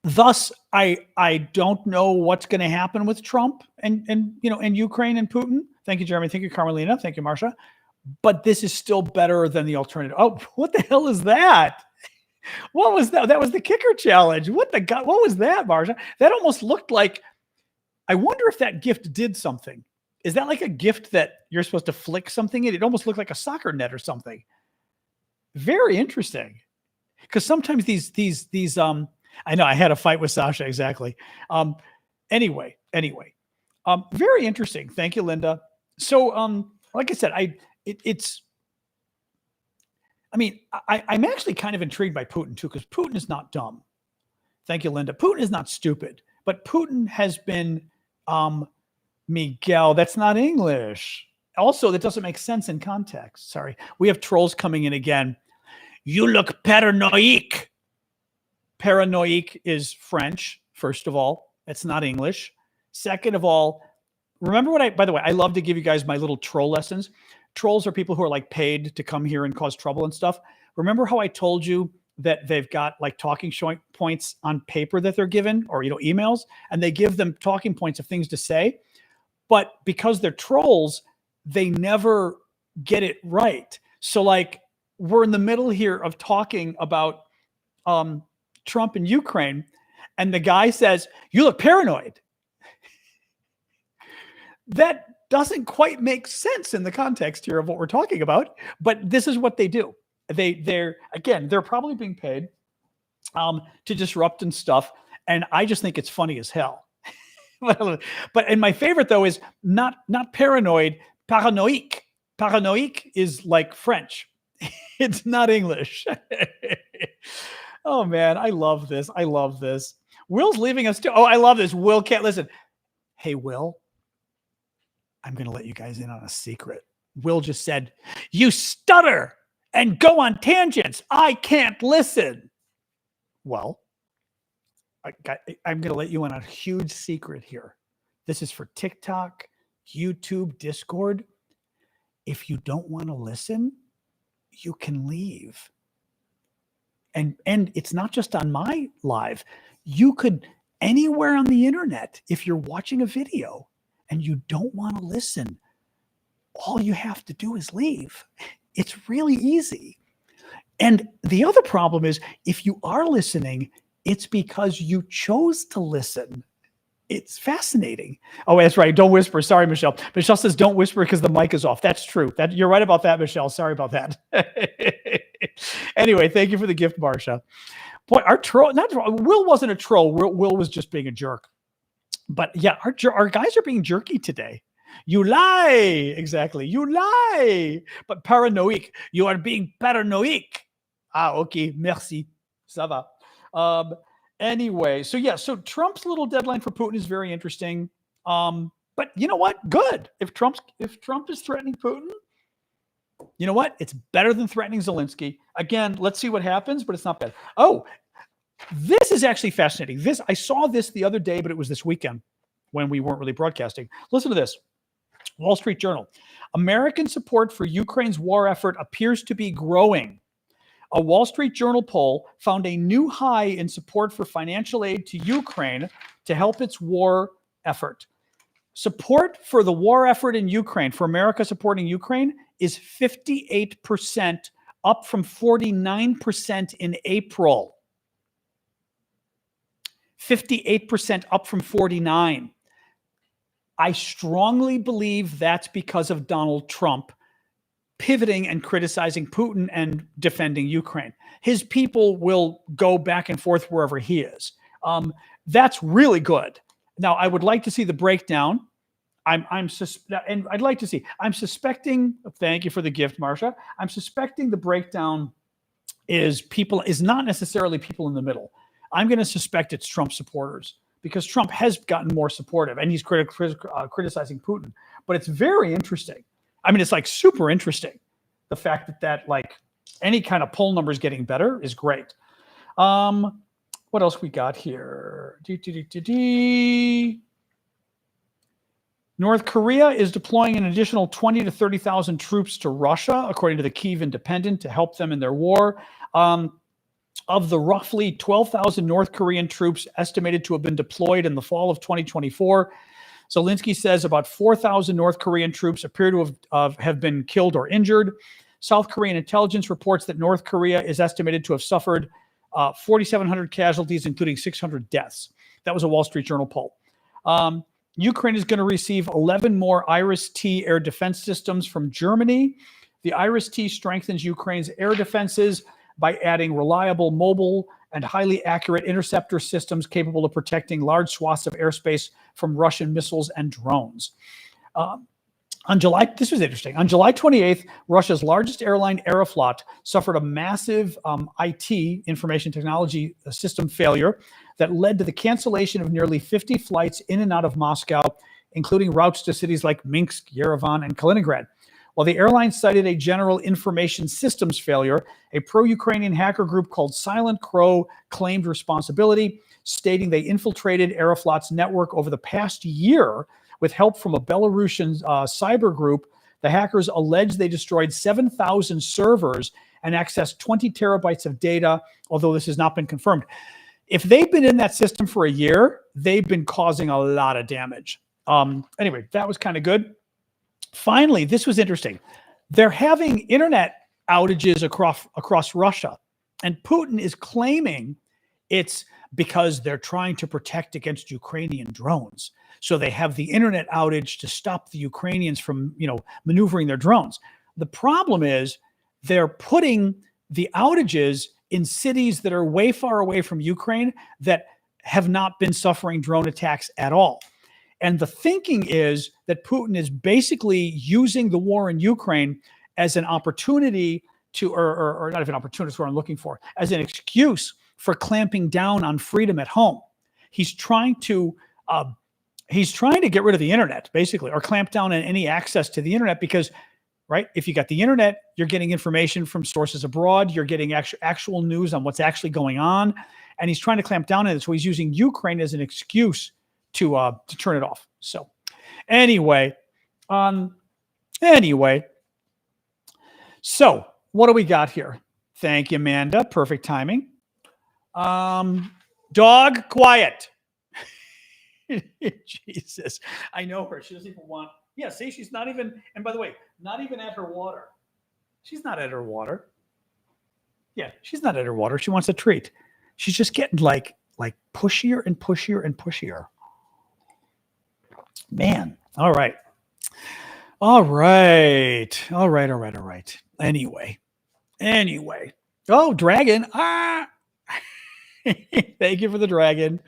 Thus, I don't know what's going to happen with Trump and Ukraine and Putin. Thank you, Jeremy. Thank you, Carmelina. Thank you, Marsha. But this is still better than the alternative. Oh, what the hell is that? What was that? That was the kicker challenge. What the God? What was that, Marsha? That almost looked like. I wonder if that gift did something. Is that like a gift that you're supposed to flick something in? It almost looked like a soccer net or something. Very interesting. Because sometimes these I know I had a fight with Sasha, exactly. Anyway, very interesting. Thank you, Linda. So, like I said, I'm actually kind of intrigued by Putin too, because Putin is not dumb. Thank you, Linda. Putin is not stupid, but Putin has been, Miguel, that's not English. Also, that doesn't make sense in context. Sorry. We have trolls coming in again. You look paranoid. Paranoid is French, first of all. It's not English. Second of all, remember by the way, I love to give you guys my little troll lessons. Trolls are people who are like paid to come here and cause trouble and stuff. Remember how I told you that they've got like talking points on paper that they're given, or, emails, and they give them talking points of things to say. But because they're trolls, they never get it right. So like we're in the middle here of talking about Trump and Ukraine, and the guy says, "You look paranoid." That doesn't quite make sense in the context here of what we're talking about, but this is what they do. They're probably being paid to disrupt and stuff, and I just think it's funny as hell. And my favorite though is not paranoid, paranoic. Paranoic is like French. It's not English. Oh man, I love this. Will's leaving us too. Oh, I love this. Will can't listen. Hey, Will, I'm going to let you guys in on a secret. Will just said, "You stutter and go on tangents. I can't listen." Well, I'm going to let you in on a huge secret here. This is for TikTok, YouTube, Discord. If you don't want to listen, you can leave. And it's not just on my live. You could anywhere on the internet, if you're watching a video and you don't want to listen, all you have to do is leave. It's really easy. And the other problem is if you are listening, it's because you chose to listen. It's fascinating. Oh, that's right. Don't whisper. Sorry, Michelle. Michelle says don't whisper because the mic is off. That's true. You're right about that, Michelle. Sorry about that. Anyway, thank you for the gift, Marsha. Boy, our troll, Will wasn't a troll. Will was just being a jerk. But yeah, our guys are being jerky today. You lie. Exactly. You lie. But paranoid. You are being paranoid. Okay. Merci. Ça va. Anyway, so Trump's little deadline for Putin is very interesting. But you know what? Good. If Trump is threatening Putin, you know what? It's better than threatening Zelensky. Again, let's see what happens, but it's not bad. Oh, this is actually fascinating. I saw this the other day, but it was this weekend when we weren't really broadcasting. Listen to this. Wall Street Journal. American support for Ukraine's war effort appears to be growing. A Wall Street Journal poll found a new high in support for financial aid to Ukraine to help its war effort. Support for the war effort in Ukraine, for America supporting Ukraine, is 58%, up from 49% in April. 58% up from 49%. I strongly believe that's because of Donald Trump. pivoting and criticizing Putin and defending Ukraine. His people will go back and forth wherever he is. That's really good. Now, I would like to see the breakdown. And I'd like to see. I'm suspecting. Thank you for the gift, Marsha. I'm suspecting the breakdown is not necessarily people in the middle. I'm going to suspect it's Trump supporters because Trump has gotten more supportive and he's criticizing Putin. But it's very interesting. I mean, it's like super interesting. The fact that like any kind of poll numbers getting better is great. What else we got here? North Korea is deploying an additional 20 to 30,000 troops to Russia, according to the Kyiv Independent, to help them in their war. Of the roughly 12,000 North Korean troops estimated to have been deployed in the fall of 2024, Zelensky says about 4,000 North Korean troops appear to have been killed or injured. South Korean intelligence reports that North Korea is estimated to have suffered 4,700 casualties, including 600 deaths. That was a Wall Street Journal poll. Ukraine is going to receive 11 more Iris-T air defense systems from Germany. The Iris-T strengthens Ukraine's air defenses by adding reliable, mobile, and highly accurate interceptor systems capable of protecting large swaths of airspace from Russian missiles and drones. This was interesting. On July 28th, Russia's largest airline, Aeroflot, suffered a massive IT, information technology system failure that led to the cancellation of nearly 50 flights in and out of Moscow, including routes to cities like Minsk, Yerevan, and Kaliningrad. While the airline cited a general information systems failure, a pro-Ukrainian hacker group called Silent Crow claimed responsibility, stating they infiltrated Aeroflot's network over the past year with help from a Belarusian cyber group. The hackers alleged they destroyed 7,000 servers and accessed 20 terabytes of data, although this has not been confirmed. If they've been in that system for a year, they've been causing a lot of damage. Anyway, that was kind of good. Finally, this was interesting. They're having internet outages across Russia, and Putin is claiming it's because they're trying to protect against Ukrainian drones. So they have the internet outage to stop the Ukrainians from, maneuvering their drones. The problem is they're putting the outages in cities that are way far away from Ukraine that have not been suffering drone attacks at all. And the thinking is that Putin is basically using the war in Ukraine as an opportunity to, or not even opportunity, that's what I'm looking for, as an excuse for clamping down on freedom at home. He's trying to get rid of the internet, basically, or clamp down on any access to the internet because, right, if you got the internet, you're getting information from sources abroad, you're getting actual news on what's actually going on, and he's trying to clamp down on it. So he's using Ukraine as an excuse to turn it off. So anyway, so what do we got here? Thank you, Amanda. Perfect timing. Dog, quiet. Jesus. I know her. She doesn't even want. Yeah, see, she's not even, and by the way, not even at her water. She's not at her water. Yeah, she's not at her water. She wants a treat. She's just getting like pushier and pushier and pushier. Man. All right. Anyway. Oh, dragon. Thank you for the dragon.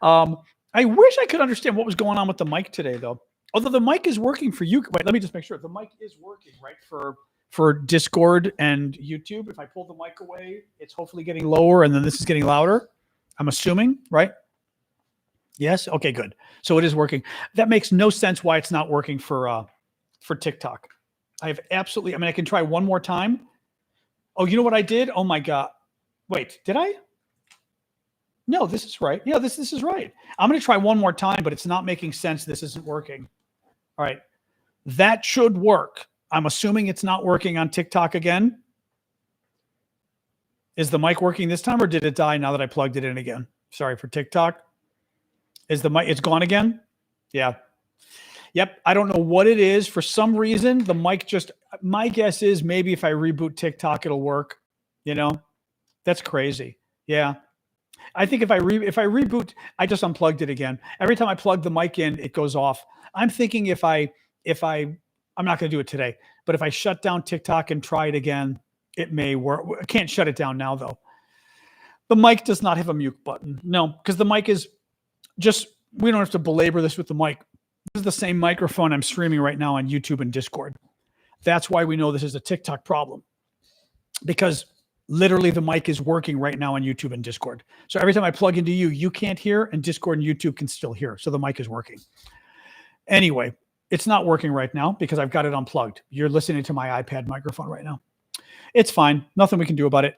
I wish I could understand what was going on with the mic today, though. Although the mic is working for you. Wait, let me just make sure. The mic is working, right, for Discord and YouTube. If I pull the mic away, it's hopefully getting lower, and then this is getting louder. I'm assuming, right? Yes? Okay, good. So it is working. That makes no sense why it's not working for TikTok. I can try one more time. Oh, you know what I did? Oh my God. Wait, did I? No, this is right. Yeah, this is right. I'm going to try one more time, but it's not making sense. This isn't working. All right. That should work. I'm assuming it's not working on TikTok again. Is the mic working this time, or did it die now that I plugged it in again? Sorry, for TikTok. Is the mic, it's gone again? Yeah. Yep. I don't know what it is. For some reason, the mic my guess is maybe if I reboot TikTok, it'll work. That's crazy. Yeah. I think if I reboot, I just unplugged it again. Every time I plug the mic in, it goes off. I'm thinking if I I'm not going to do it today. But if I shut down TikTok and try it again, it may work. I can't shut it down now, though. The mic does not have a mute button. No, because the mic is just, we don't have to belabor this with the mic. This is the same microphone I'm streaming right now on YouTube and Discord. That's why we know this is a TikTok problem. Because literally the mic is working right now on YouTube and Discord. So every time I plug into you, you can't hear, and Discord and YouTube can still hear. So the mic is working. Anyway, it's not working right now because I've got it unplugged. You're listening to my iPad microphone right now. It's fine. Nothing we can do about it.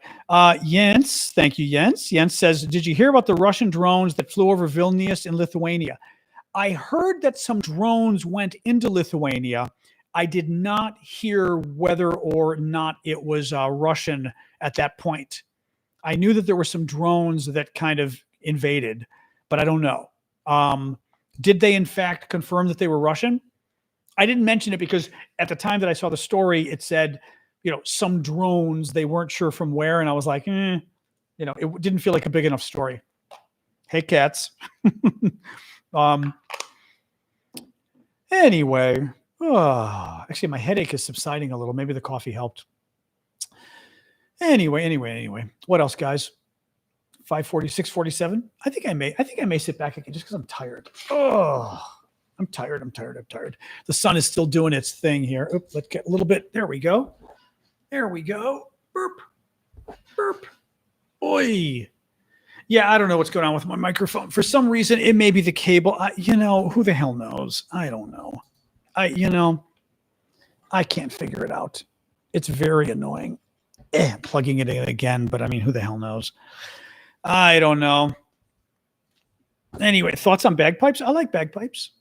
Jens, thank you, Jens. Jens says, did you hear about the Russian drones that flew over Vilnius in Lithuania? I heard that some drones went into Lithuania. I did not hear whether or not it was Russian at that point. I knew that there were some drones that kind of invaded, but I don't know. Did they in fact confirm that they were Russian? I didn't mention it because at the time that I saw the story, it said, some drones, they weren't sure from where. And I was like, it didn't feel like a big enough story. Hey, cats. Anyway, actually, my headache is subsiding a little. Maybe the coffee helped. Anyway. What else, guys? 5:40, 6:47. I think I may sit back again just because I'm tired. I'm tired. The sun is still doing its thing here. Oop, let's get a little bit. There we go. Burp. Oi. Yeah, I don't know what's going on with my microphone. For some reason, it may be the cable. Who the hell knows? I don't know. I can't figure it out. It's very annoying. Plugging it in again, but I mean, who the hell knows? I don't know. Anyway, thoughts on bagpipes? I like bagpipes.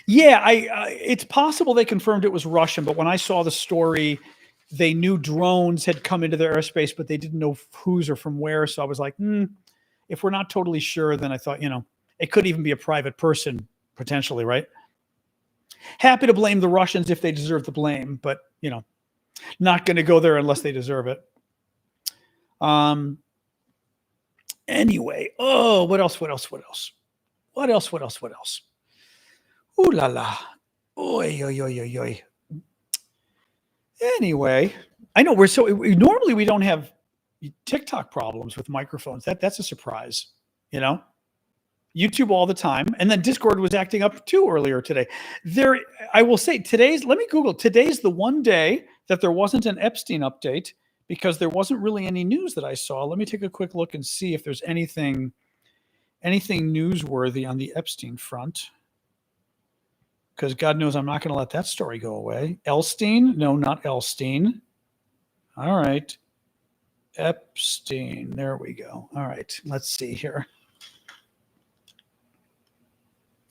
It's possible they confirmed it was Russian, but when I saw the story, they knew drones had come into their airspace, but they didn't know whose or from where. So I was like, if we're not totally sure, then I thought, it could even be a private person potentially, right? Happy to blame the Russians if they deserve the blame, but, not going to go there unless they deserve it. Anyway, what else? Ooh la la. Oi. Anyway, I know normally we don't have TikTok problems with microphones. That's a surprise, YouTube all the time. And then Discord was acting up too earlier today. I will say let me Google. Today's the one day that there wasn't an Epstein update because there wasn't really any news that I saw. Let me take a quick look and see if there's anything newsworthy on the Epstein front. Because God knows I'm not going to let that story go away. Elstein? No, not Elstein. All right. Epstein. There we go. All right. Let's see here.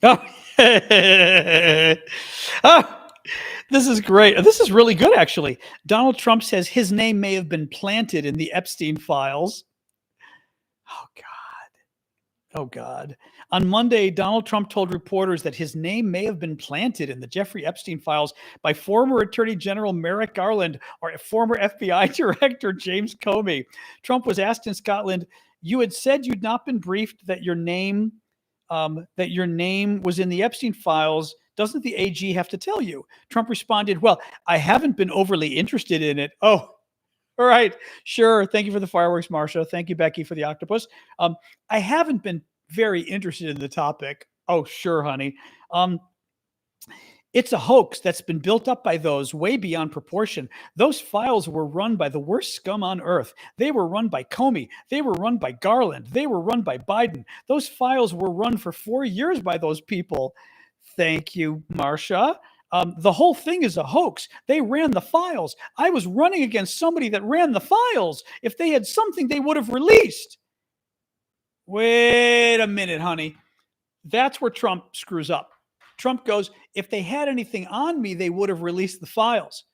Oh, this is great. This is really good, actually. Donald Trump says his name may have been planted in the Epstein files. Oh, God. On Monday, Donald Trump told reporters that his name may have been planted in the Jeffrey Epstein files by former Attorney General Merrick Garland or former FBI Director James Comey. Trump was asked in Scotland, you had said you'd not been briefed that your name was in the Epstein files. Doesn't the AG have to tell you? Trump responded, well, I haven't been overly interested in it. Oh, all right. Sure. Thank you for the fireworks, Marsha. Thank you, Becky, for the octopus. I haven't been very interested in the topic. Oh, sure, honey. It's a hoax that's been built up by those way beyond proportion. Those files were run by the worst scum on earth. They were run by Comey. They were run by Garland. They were run by Biden. Those files were run for 4 years by those people. Thank you, Marsha. The whole thing is a hoax. They ran the files. I was running against somebody that ran the files. If they had something, they would have released. Wait a minute, honey. That's where Trump screws up. Trump goes, if they had anything on me, they would have released the files.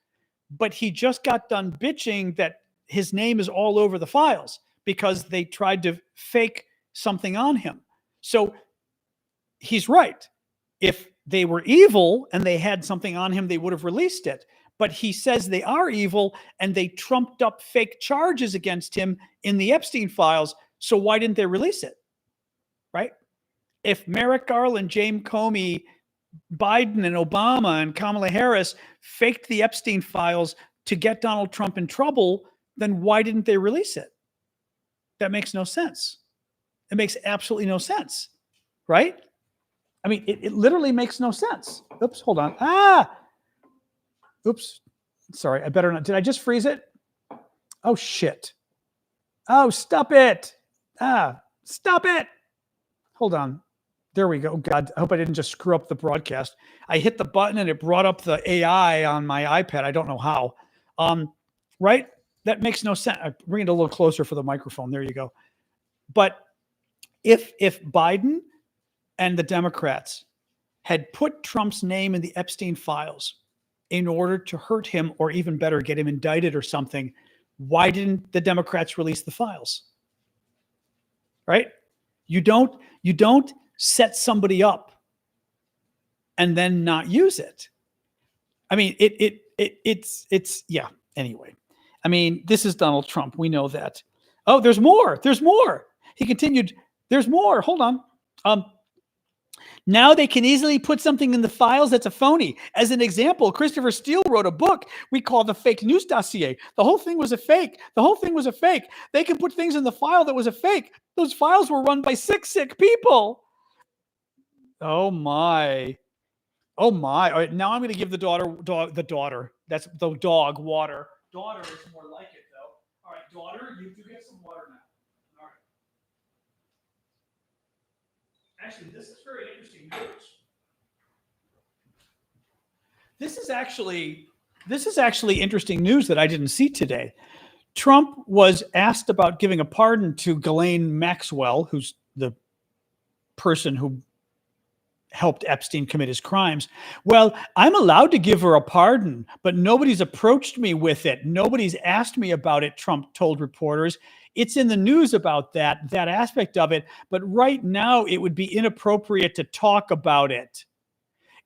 But he just got done bitching that his name is all over the files because they tried to fake something on him. So he's right. If they were evil and they had something on him, they would have released it. But he says they are evil and they trumped up fake charges against him in the Epstein files. So why didn't they release it? Right? If Merrick Garland, James Comey Biden and Obama and Kamala Harris faked the Epstein files to get Donald Trump in trouble, then why didn't they release it? That makes no sense. It makes absolutely no sense, right? I mean, it literally makes no sense. Oops, hold on. Oops. Sorry, I better not. Did I just freeze it? Oh, shit. Oh, stop it. Stop it. Hold on. There we go. Oh, God, I hope I didn't just screw up the broadcast. I hit the button and it brought up the AI on my iPad. I don't know how. Right? That makes no sense. I bring it a little closer for the microphone. There you go. But if Biden and the Democrats had put Trump's name in the Epstein files in order to hurt him, or even better, get him indicted or something, why didn't the Democrats release the files? Right? You don't set somebody up and then not use it. I mean, it's yeah. Anyway, I mean, this is Donald Trump. We know that. Oh, there's more. There's more. He continued. There's more. Hold on. Now they can easily put something in the files that's a phony. As an example, Christopher Steele wrote a book we call the Fake News Dossier. The whole thing was a fake. The whole thing was a fake. They can put things in the file that was a fake. Those files were run by sick people. Oh my. Oh my. All right, now I'm going to give the daughter. That's the dog water. Daughter is more like it though. All right, daughter, you get some water now. All right. Actually, this is very interesting news. This is actually interesting news that I didn't see today. Trump was asked about giving a pardon to Ghislaine Maxwell, who's the person who helped Epstein commit his crimes. Well, I'm allowed to give her a pardon, but nobody's approached me with it. Nobody's asked me about it, Trump told reporters. It's in the news about that aspect of it, but right now it would be inappropriate to talk about it.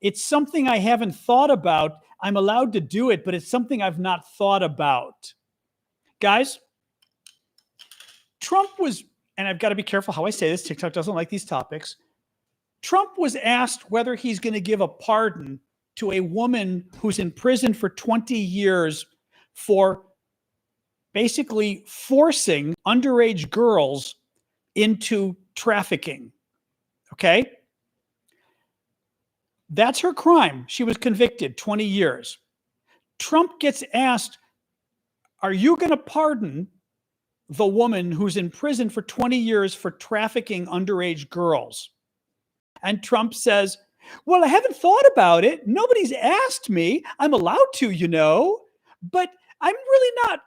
It's something I haven't thought about. I'm allowed to do it, but it's something I've not thought about. Guys, Trump was, and I've got to be careful how I say this, TikTok doesn't like these topics. Trump was asked whether he's going to give a pardon to a woman who's in prison for 20 years for basically forcing underage girls into trafficking. Okay? That's her crime. She was convicted, 20 years. Trump gets asked, are you going to pardon the woman who's in prison for 20 years for trafficking underage girls? And Trump says, well, I haven't thought about it. Nobody's asked me. I'm allowed to, but I'm not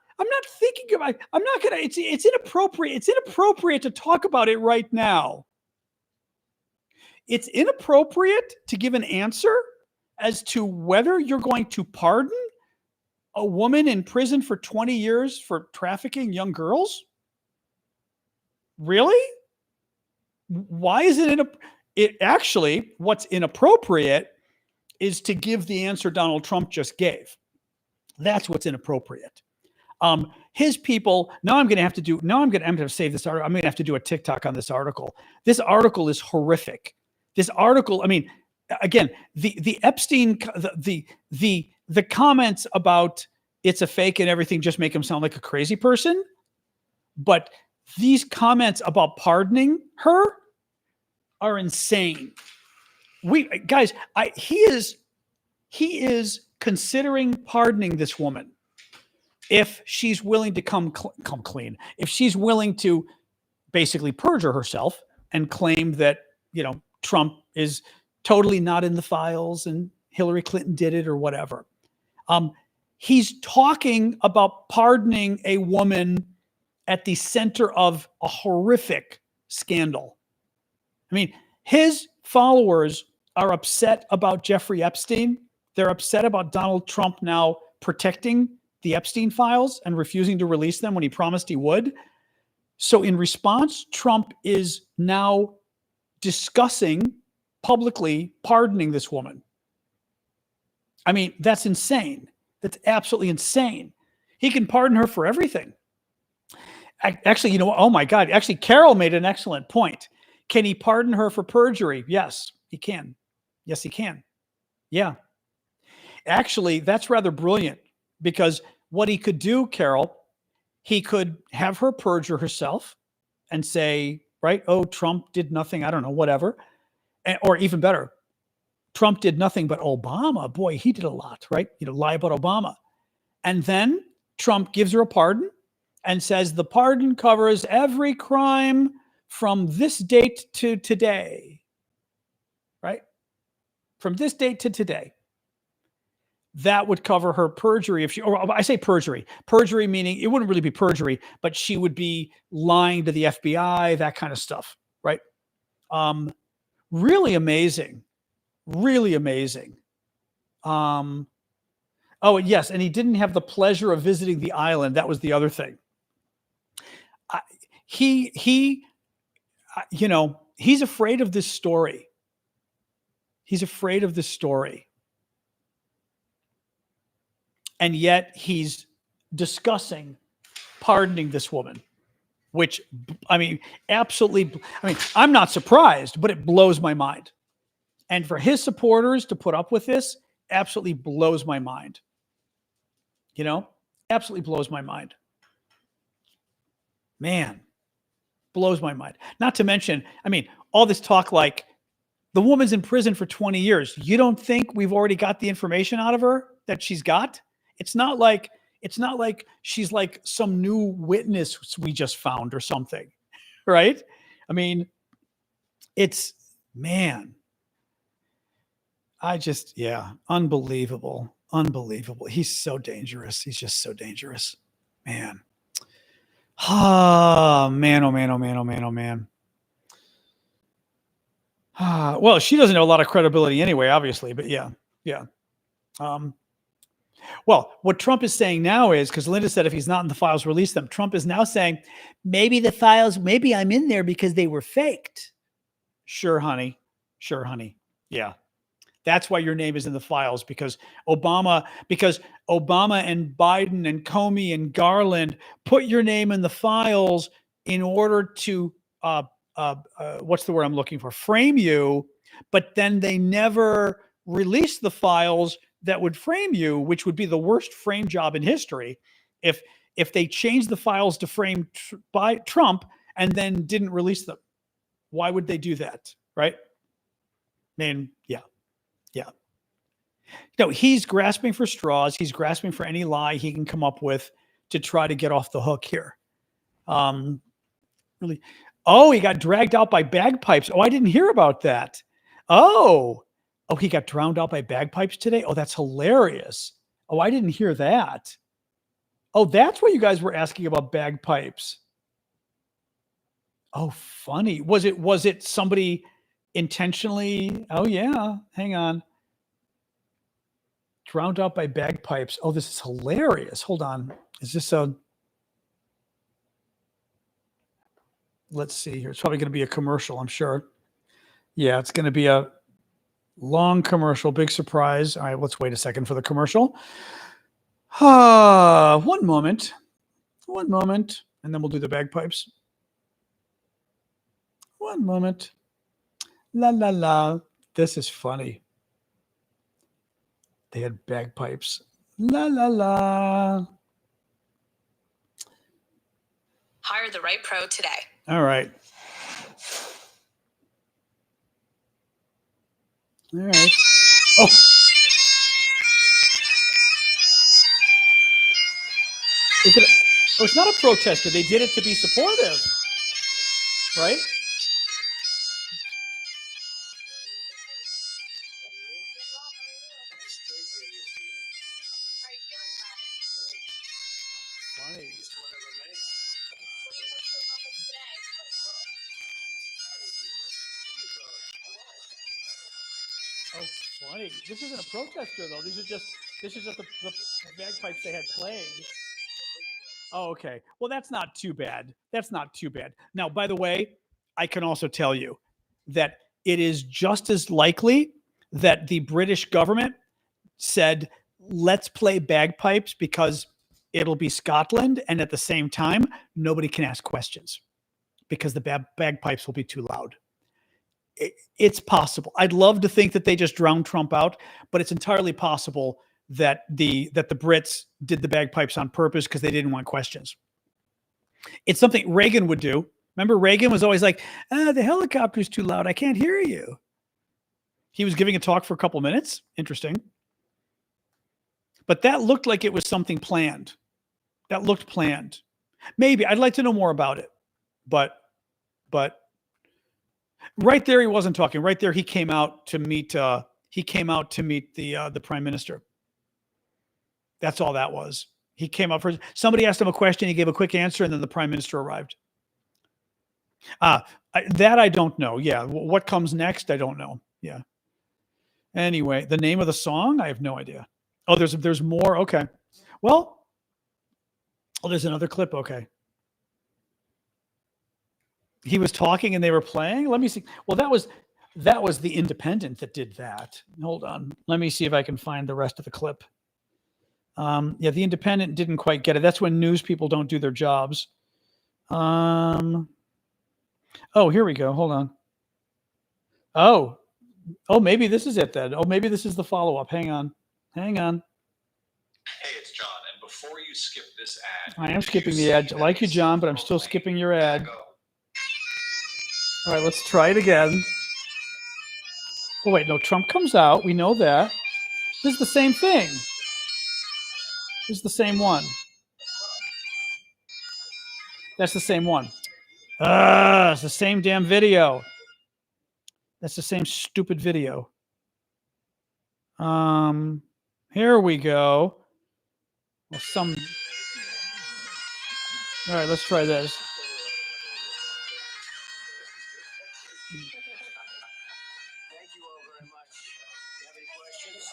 thinking about it. I'm not going to, it's inappropriate. It's inappropriate to talk about it right now. It's inappropriate to give an answer as to whether you're going to pardon a woman in prison for 20 years for trafficking young girls. Really? Why is it actually, what's inappropriate is to give the answer Donald Trump just gave. That's what's inappropriate. His people, I'm going to have to save this article. I'm going to have to do a TikTok on this article. This article is horrific. This article, I mean, again, the Epstein, the comments about it's a fake and everything just make him sound like a crazy person. But these comments about pardoning her are insane. He is considering pardoning this woman if she's willing to come clean, if she's willing to basically perjure herself and claim that, Trump is totally not in the files and Hillary Clinton did it or whatever. He's talking about pardoning a woman at the center of a horrific scandal. I mean, his followers are upset about Jeffrey Epstein. They're upset about Donald Trump now protecting the Epstein files and refusing to release them when he promised he would. So in response, Trump is now discussing publicly pardoning this woman. I mean, that's insane. That's absolutely insane. He can pardon her for everything. Actually, oh my God. Actually, Carol made an excellent point. Can he pardon her for perjury? Yes, he can. Yes, he can. Yeah. Actually, that's rather brilliant because what he could do, Carol, he could have her perjure herself and say, right, oh, Trump did nothing. I don't know, whatever. Or even better, Trump did nothing, but Obama, boy, he did a lot, right? Lie about Obama. And then Trump gives her a pardon and says the pardon covers every crime from this date to today, right? From this date to today. That would cover her perjury if she, or I say perjury meaning it wouldn't really be perjury, but she would be lying to the FBI, that kind of stuff, right? Really amazing. Really amazing. Oh, yes. And he didn't have the pleasure of visiting the island. That was the other thing. He's afraid of this story. He's afraid of this story. And yet he's discussing pardoning this woman, which, absolutely, I'm not surprised, but it blows my mind. And for his supporters to put up with this absolutely blows my mind. Absolutely blows my mind. Man, blows my mind. Not to mention, all this talk like the woman's in prison for 20 years. You don't think we've already got the information out of her that she's got? It's not like she's like some new witness we just found or something, right? It's, man, unbelievable. Unbelievable. He's so dangerous. He's just so dangerous, man. Oh, man, oh, man, oh, man, oh, man, oh, man. Well, she doesn't have a lot of credibility anyway, obviously, but yeah. Well, what Trump is saying now is, because Linda said if he's not in the files, release them. Trump is now saying, maybe the files, maybe I'm in there because they were faked. Sure, honey. Yeah. That's why your name is in the files, because Obama and Biden and Comey and Garland put your name in the files in order to, what's the word I'm looking for? Frame you, but then they never released the files that would frame you, which would be the worst frame job in history. If they changed the files to frame by Trump and then didn't release them, why would they do that? Right? Yeah. He's grasping for straws. He's grasping for any lie he can come up with to try to get off the hook here. Really. Oh, he got dragged out by bagpipes. Oh, I didn't hear about that. Oh, he got drowned out by bagpipes today? Oh, that's hilarious. Oh, I didn't hear that. Oh, that's what you guys were asking about bagpipes. Oh, funny. Was it somebody intentionally? Oh, yeah. Hang on. Drowned out by bagpipes. Oh, this is hilarious. Hold on. Is this let's see here. It's probably going to be a commercial, I'm sure. Yeah, it's going to be a long commercial. Big surprise. All right, let's wait a second for the commercial. One moment. And then we'll do the bagpipes. One moment. La, la, la. This is funny. They had bagpipes. La, la, la. Hire the right pro today. All right. Oh. It's not a protester. They did it to be supportive. Right? Funny. Oh, funny. This isn't a protester, though. This is just the bagpipes they had playing. Oh, okay. Well, that's not too bad. Now, by the way, I can also tell you that it is just as likely that the British government said, let's play bagpipes because it'll be Scotland. And at the same time, nobody can ask questions because the bagpipes will be too loud. It's possible. I'd love to think that they just drowned Trump out, but it's entirely possible that the Brits did the bagpipes on purpose because they didn't want questions. It's something Reagan would do. Remember, Reagan was always like, the helicopter's too loud. I can't hear you. He was giving a talk for a couple minutes. Interesting. But that looked like it was something planned. That looked planned. Maybe. I'd like to know more about it. But right there, he wasn't talking. Right there, he came out to meet the prime minister. That's all that was. He came up for somebody asked him a question. He gave a quick answer, and then the prime minister arrived. That I don't know. Yeah. What comes next? I don't know. Yeah. Anyway, the name of the song? I have no idea. Oh, there's more. Okay. Well, there's another clip. Okay. He was talking and they were playing. Let me see. Well, that was the Independent that did that. Hold on. Let me see if I can find the rest of the clip. Yeah, the Independent didn't quite get it. That's when news people don't do their jobs. Oh, here we go. Hold on. Oh, maybe this is it then. Oh, maybe this is the follow-up. Hang on. Hey, it's John. And before you skip this ad, I am skipping the ad. I like you, John, but I'm still skipping your ad. All right, let's try it again. Oh, wait, no, Trump comes out. We know that. This is the same thing. This is the same one. That's the same one. It's the same damn video. That's the same stupid video. Here we go. Well, all right, let's try this.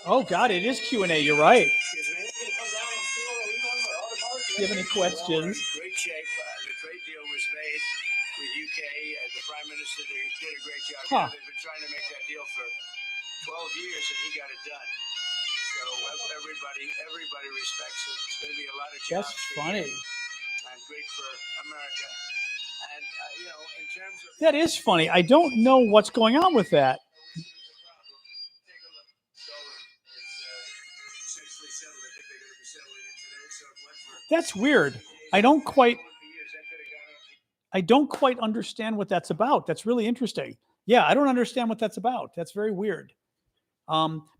Oh God, it is Q&A. You're right. Do you have any questions? Great shape. The trade deal was made with UK. The Prime Minister did a great job. Huh. They've been trying to make that deal for 12 years, and he got it done. So everybody respects it. It's going to be a lot of jobs. That's funny. And great for America. And in terms of that is funny. I don't know what's going on with that. That's weird. I don't quite understand what that's about. That's really interesting. Yeah, I don't understand what that's about. That's very weird.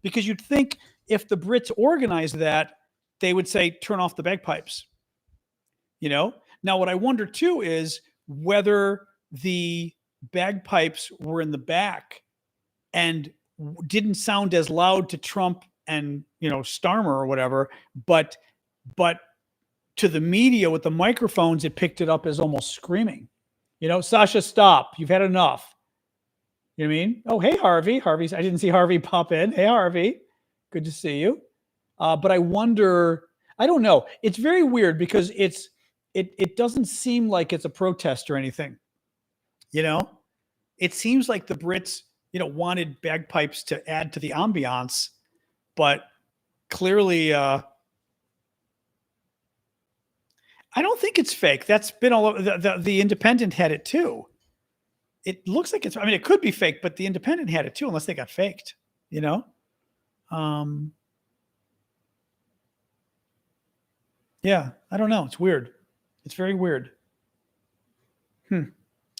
Because you'd think if the Brits organized that, they would say, turn off the bagpipes. Now what I wonder too is whether the bagpipes were in the back and didn't sound as loud to Trump and, Starmer or whatever, but to the media with the microphones, it picked it up as almost screaming. Sasha, stop. You've had enough. You know what I mean? Oh, hey, Harvey. I didn't see Harvey pop in. Hey, Harvey. Good to see you. But I wonder, I don't know. It's very weird because it doesn't seem like it's a protest or anything. It seems like the Brits, wanted bagpipes to add to the ambiance, but clearly, I don't think it's fake. That's been all over. The Independent had it too. It looks like it could be fake, but the Independent had it too, unless they got faked, Yeah, I don't know. It's weird. It's very weird.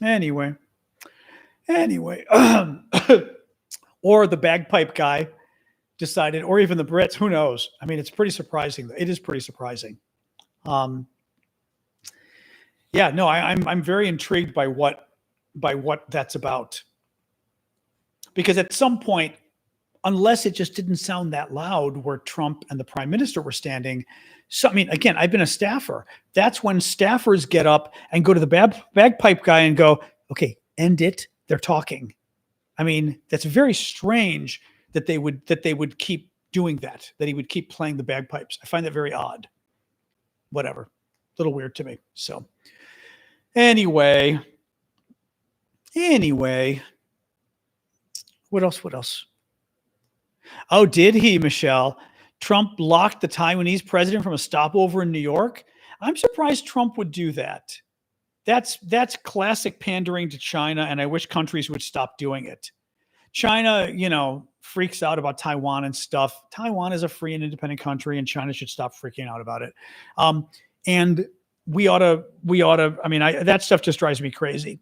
Anyway. Or the bagpipe guy decided, or even the Brits, who knows? It's pretty surprising. It is pretty surprising. Yeah, no, I'm very intrigued by what that's about. Because at some point, unless it just didn't sound that loud where Trump and the prime minister were standing. So, again, I've been a staffer. That's when staffers get up and go to the bagpipe guy and go, okay, end it. They're talking. That's very strange that they would keep doing that he would keep playing the bagpipes. I find that very odd. Whatever. A little weird to me. So anyway, what else? Oh, did he, Michelle? Trump locked the Taiwanese president from a stopover in New York. I'm surprised Trump would do that. That's classic pandering to China, and I wish countries would stop doing it. China, freaks out about Taiwan and stuff. Taiwan is a free and independent country, and China should stop freaking out about it. And we ought to. I mean, that stuff just drives me crazy.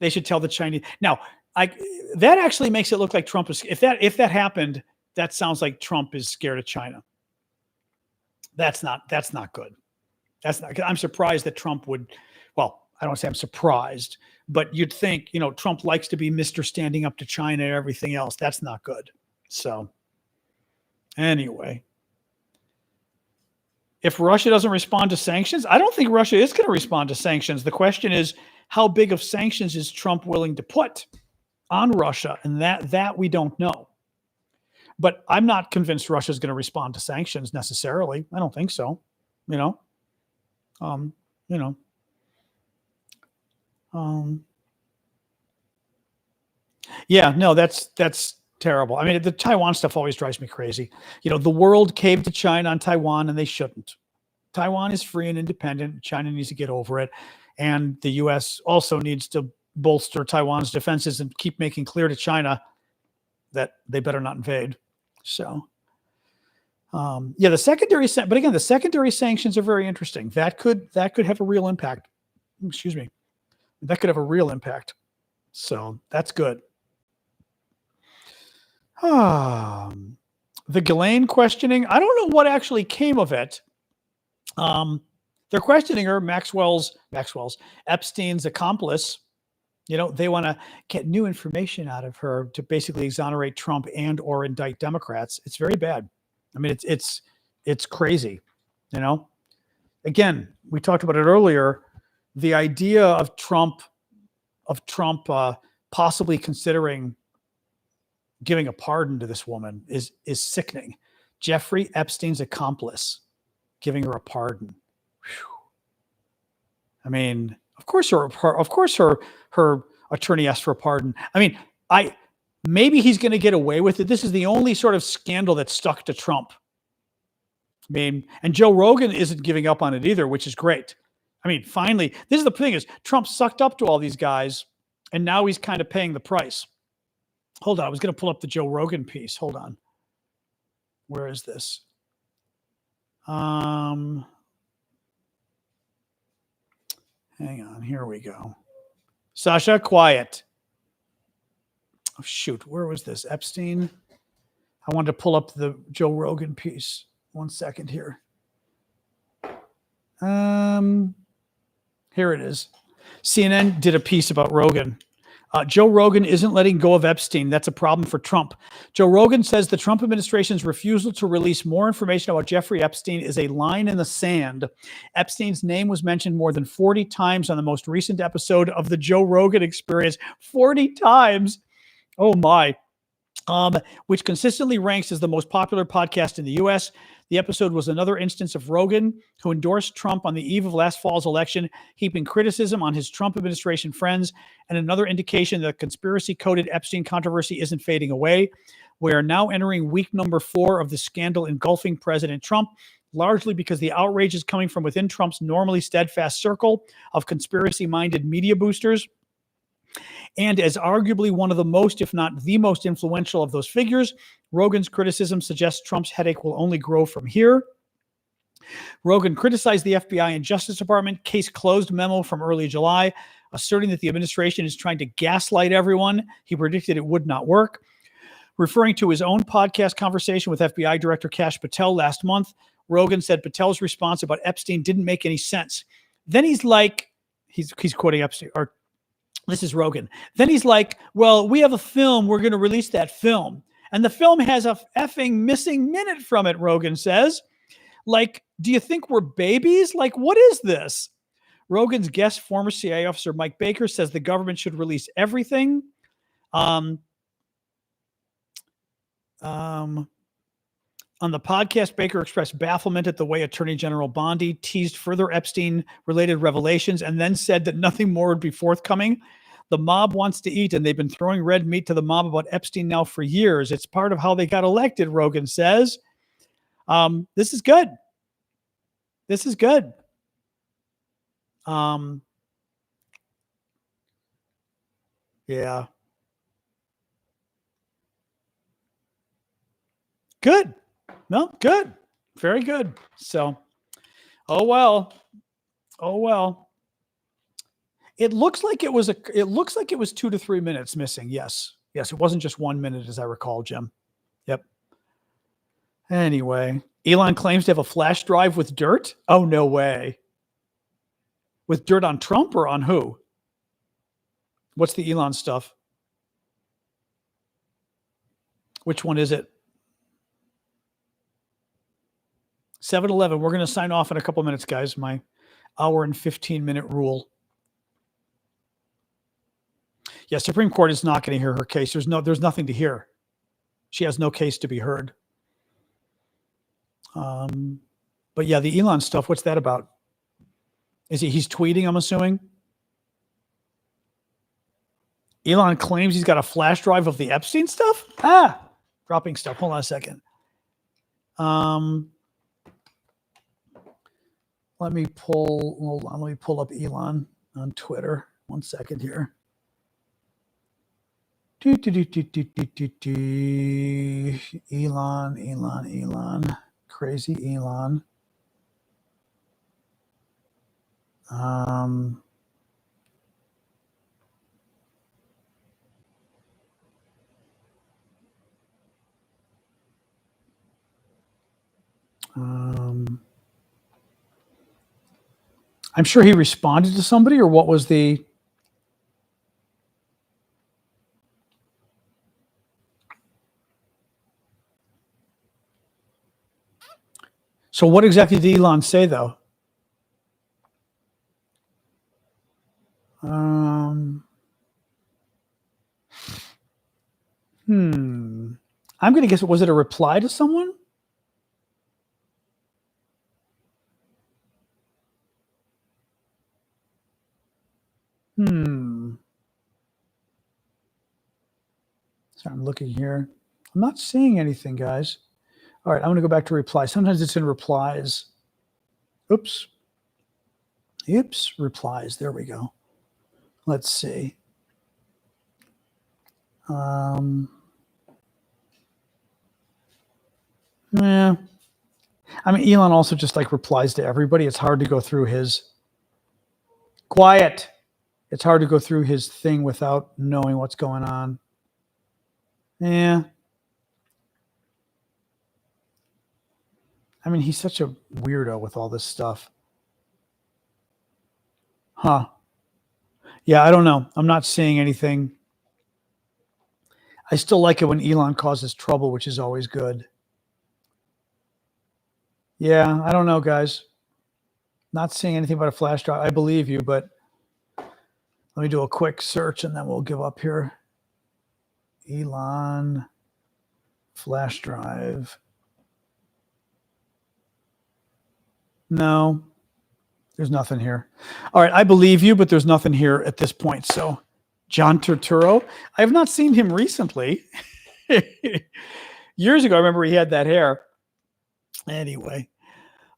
They should tell the Chinese. Now, that actually makes it look like Trump is. If that happened, that sounds like Trump is scared of China. That's not good. I'm surprised that Trump would. Well, I don't say I'm surprised, but you'd think, Trump likes to be Mr. Standing up to China and everything else. That's not good. So anyway, if Russia doesn't respond to sanctions, I don't think Russia is going to respond to sanctions. The question is, how big of sanctions is Trump willing to put on Russia? And that we don't know. But I'm not convinced Russia's going to respond to sanctions necessarily. I don't think so. Yeah, no, that's terrible. I mean, the Taiwan stuff always drives me crazy. The world caved to China on Taiwan, and they shouldn't. Taiwan is free and independent. China needs to get over it. And the U.S. also needs to bolster Taiwan's defenses and keep making clear to China that they better not invade. So, the secondary, but again, the secondary sanctions are very interesting. That could have a real impact. Excuse me. That could have a real impact. So that's good. The Ghislaine questioning. I don't know what actually came of it. They're questioning her, Maxwell's Epstein's accomplice. They want to get new information out of her to basically exonerate Trump and or indict Democrats. It's very bad. I mean, it's crazy. Again, we talked about it earlier. The idea of Trump possibly considering giving a pardon to this woman is sickening. Jeffrey Epstein's accomplice giving her a pardon. Whew. I mean, of course her attorney asked for a pardon. I mean, maybe he's going to get away with it. This is the only sort of scandal that stuck to Trump. I mean, and Joe Rogan isn't giving up on it either, which is great. I mean, finally, this is the thing is Trump sucked up to all these guys, and now he's kind of paying the price. Hold on. I was going to pull up the Joe Rogan piece. Hold on. Where is this? Hang on. Here we go. Sasha, quiet. Oh, shoot. Where was this? Epstein. I wanted to pull up the Joe Rogan piece. 1 second here. Here it is. CNN did a piece about Rogan. Joe Rogan isn't letting go of Epstein. That's a problem for Trump. Joe Rogan says the Trump administration's refusal to release more information about Jeffrey Epstein is a line in the sand. Epstein's name was mentioned more than 40 times on the most recent episode of the Joe Rogan Experience. 40 times. Oh my. Which consistently ranks as the most popular podcast in the U.S. The episode was another instance of Rogan, who endorsed Trump on the eve of last fall's election, heaping criticism on his Trump administration friends, and another indication that the conspiracy-coded Epstein controversy isn't fading away. We are now entering week number 4 of the scandal engulfing President Trump, largely because the outrage is coming from within Trump's normally steadfast circle of conspiracy-minded media boosters. And as arguably one of the most, if not the most influential of those figures, Rogan's criticism suggests Trump's headache will only grow from here. Rogan criticized the FBI and Justice Department case closed memo from early July, asserting that the administration is trying to gaslight everyone. He predicted it would not work. Referring to his own podcast conversation with FBI Director Kash Patel last month, Rogan said Patel's response about Epstein didn't make any sense. Then he's like, he's quoting Epstein, or this is Rogan. Then he's like, well, we have a film. We're going to release that film. And the film has a effing missing minute from it, Rogan says. Like, do you think we're babies? Like, what is this? Rogan's guest, former CIA officer Mike Baker, says the government should release everything. On the podcast, Baker expressed bafflement at the way Attorney General Bondi teased further Epstein-related revelations and then said that nothing more would be forthcoming. The mob wants to eat, and they've been throwing red meat to the mob about Epstein now for years. It's part of how they got elected, Rogan says. This is good. This is good. Yeah. Good. No, good. Very good. So, oh well. Oh well. It looks like it was 2 to 3 minutes missing. Yes. Yes, it wasn't just 1 minute as I recall, Jim. Yep. Anyway, Elon claims to have a flash drive with dirt. Oh, no way. With dirt on Trump or on who? What's the Elon stuff? Which one is it? 7-Eleven. We're going to sign off in a couple minutes, guys. My hour and 15-minute rule. Yeah, Supreme Court is not going to hear her case. There's nothing to hear. She has no case to be heard. But yeah, the Elon stuff, what's that about? He's tweeting, I'm assuming? Elon claims he's got a flash drive of the Epstein stuff? Dropping stuff. Hold on a second. Let me pull up Elon on Twitter. 1 second here. Elon. Crazy Elon. I'm sure he responded to somebody, or what was the... So what exactly did Elon say, though? I'm going to guess, was it a reply to someone? So I'm looking here. I'm not seeing anything, guys. All right, I'm going to go back to reply. Sometimes it's in replies. Oops, replies. There we go. Let's see. Yeah. I mean, Elon also just like replies to everybody. It's hard to go through his... Quiet. It's hard to go through his thing without knowing what's going on. Yeah. I mean, he's such a weirdo with all this stuff. Huh. Yeah, I don't know. I'm not seeing anything. I still like it when Elon causes trouble, which is always good. Yeah, I don't know, guys. Not seeing anything about a flash drive. I believe you, but let me do a quick search and then we'll give up here. Elon flash drive. No, there's nothing here. All right, I believe you, but there's nothing here at this point. So, John Turturro, I have not seen him recently. Years ago, I remember he had that hair. Anyway.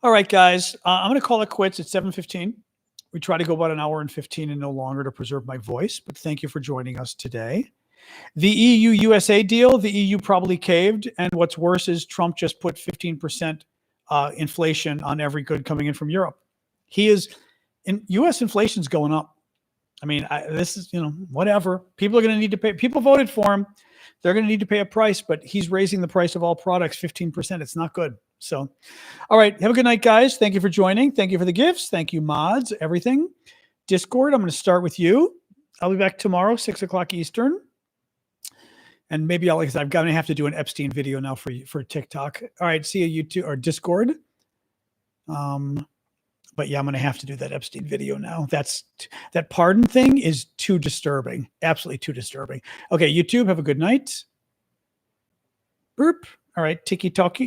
All right, guys, I'm going to call it quits at 7:15. We try to go about an hour and 15 and no longer to preserve my voice, but thank you for joining us today. The EU-USA deal, the EU probably caved, and what's worse is Trump just put 15% inflation on every good coming in from Europe. U.S. inflation's going up. I mean, this is, whatever. People are going to need to pay. People voted for him. They're going to need to pay a price, but he's raising the price of all products 15%. It's not good. So, all right. Have a good night, guys. Thank you for joining. Thank you for the gifts. Thank you, mods, everything. Discord, I'm going to start with you. I'll be back tomorrow, 6 o'clock Eastern. And maybe I'm going to have to do an Epstein video now for TikTok. All right. See you, YouTube or Discord. But yeah, I'm going to have to do that Epstein video now. That pardon thing is too disturbing. Absolutely too disturbing. Okay. YouTube, have a good night. Burp. All right. Tiki-talkie.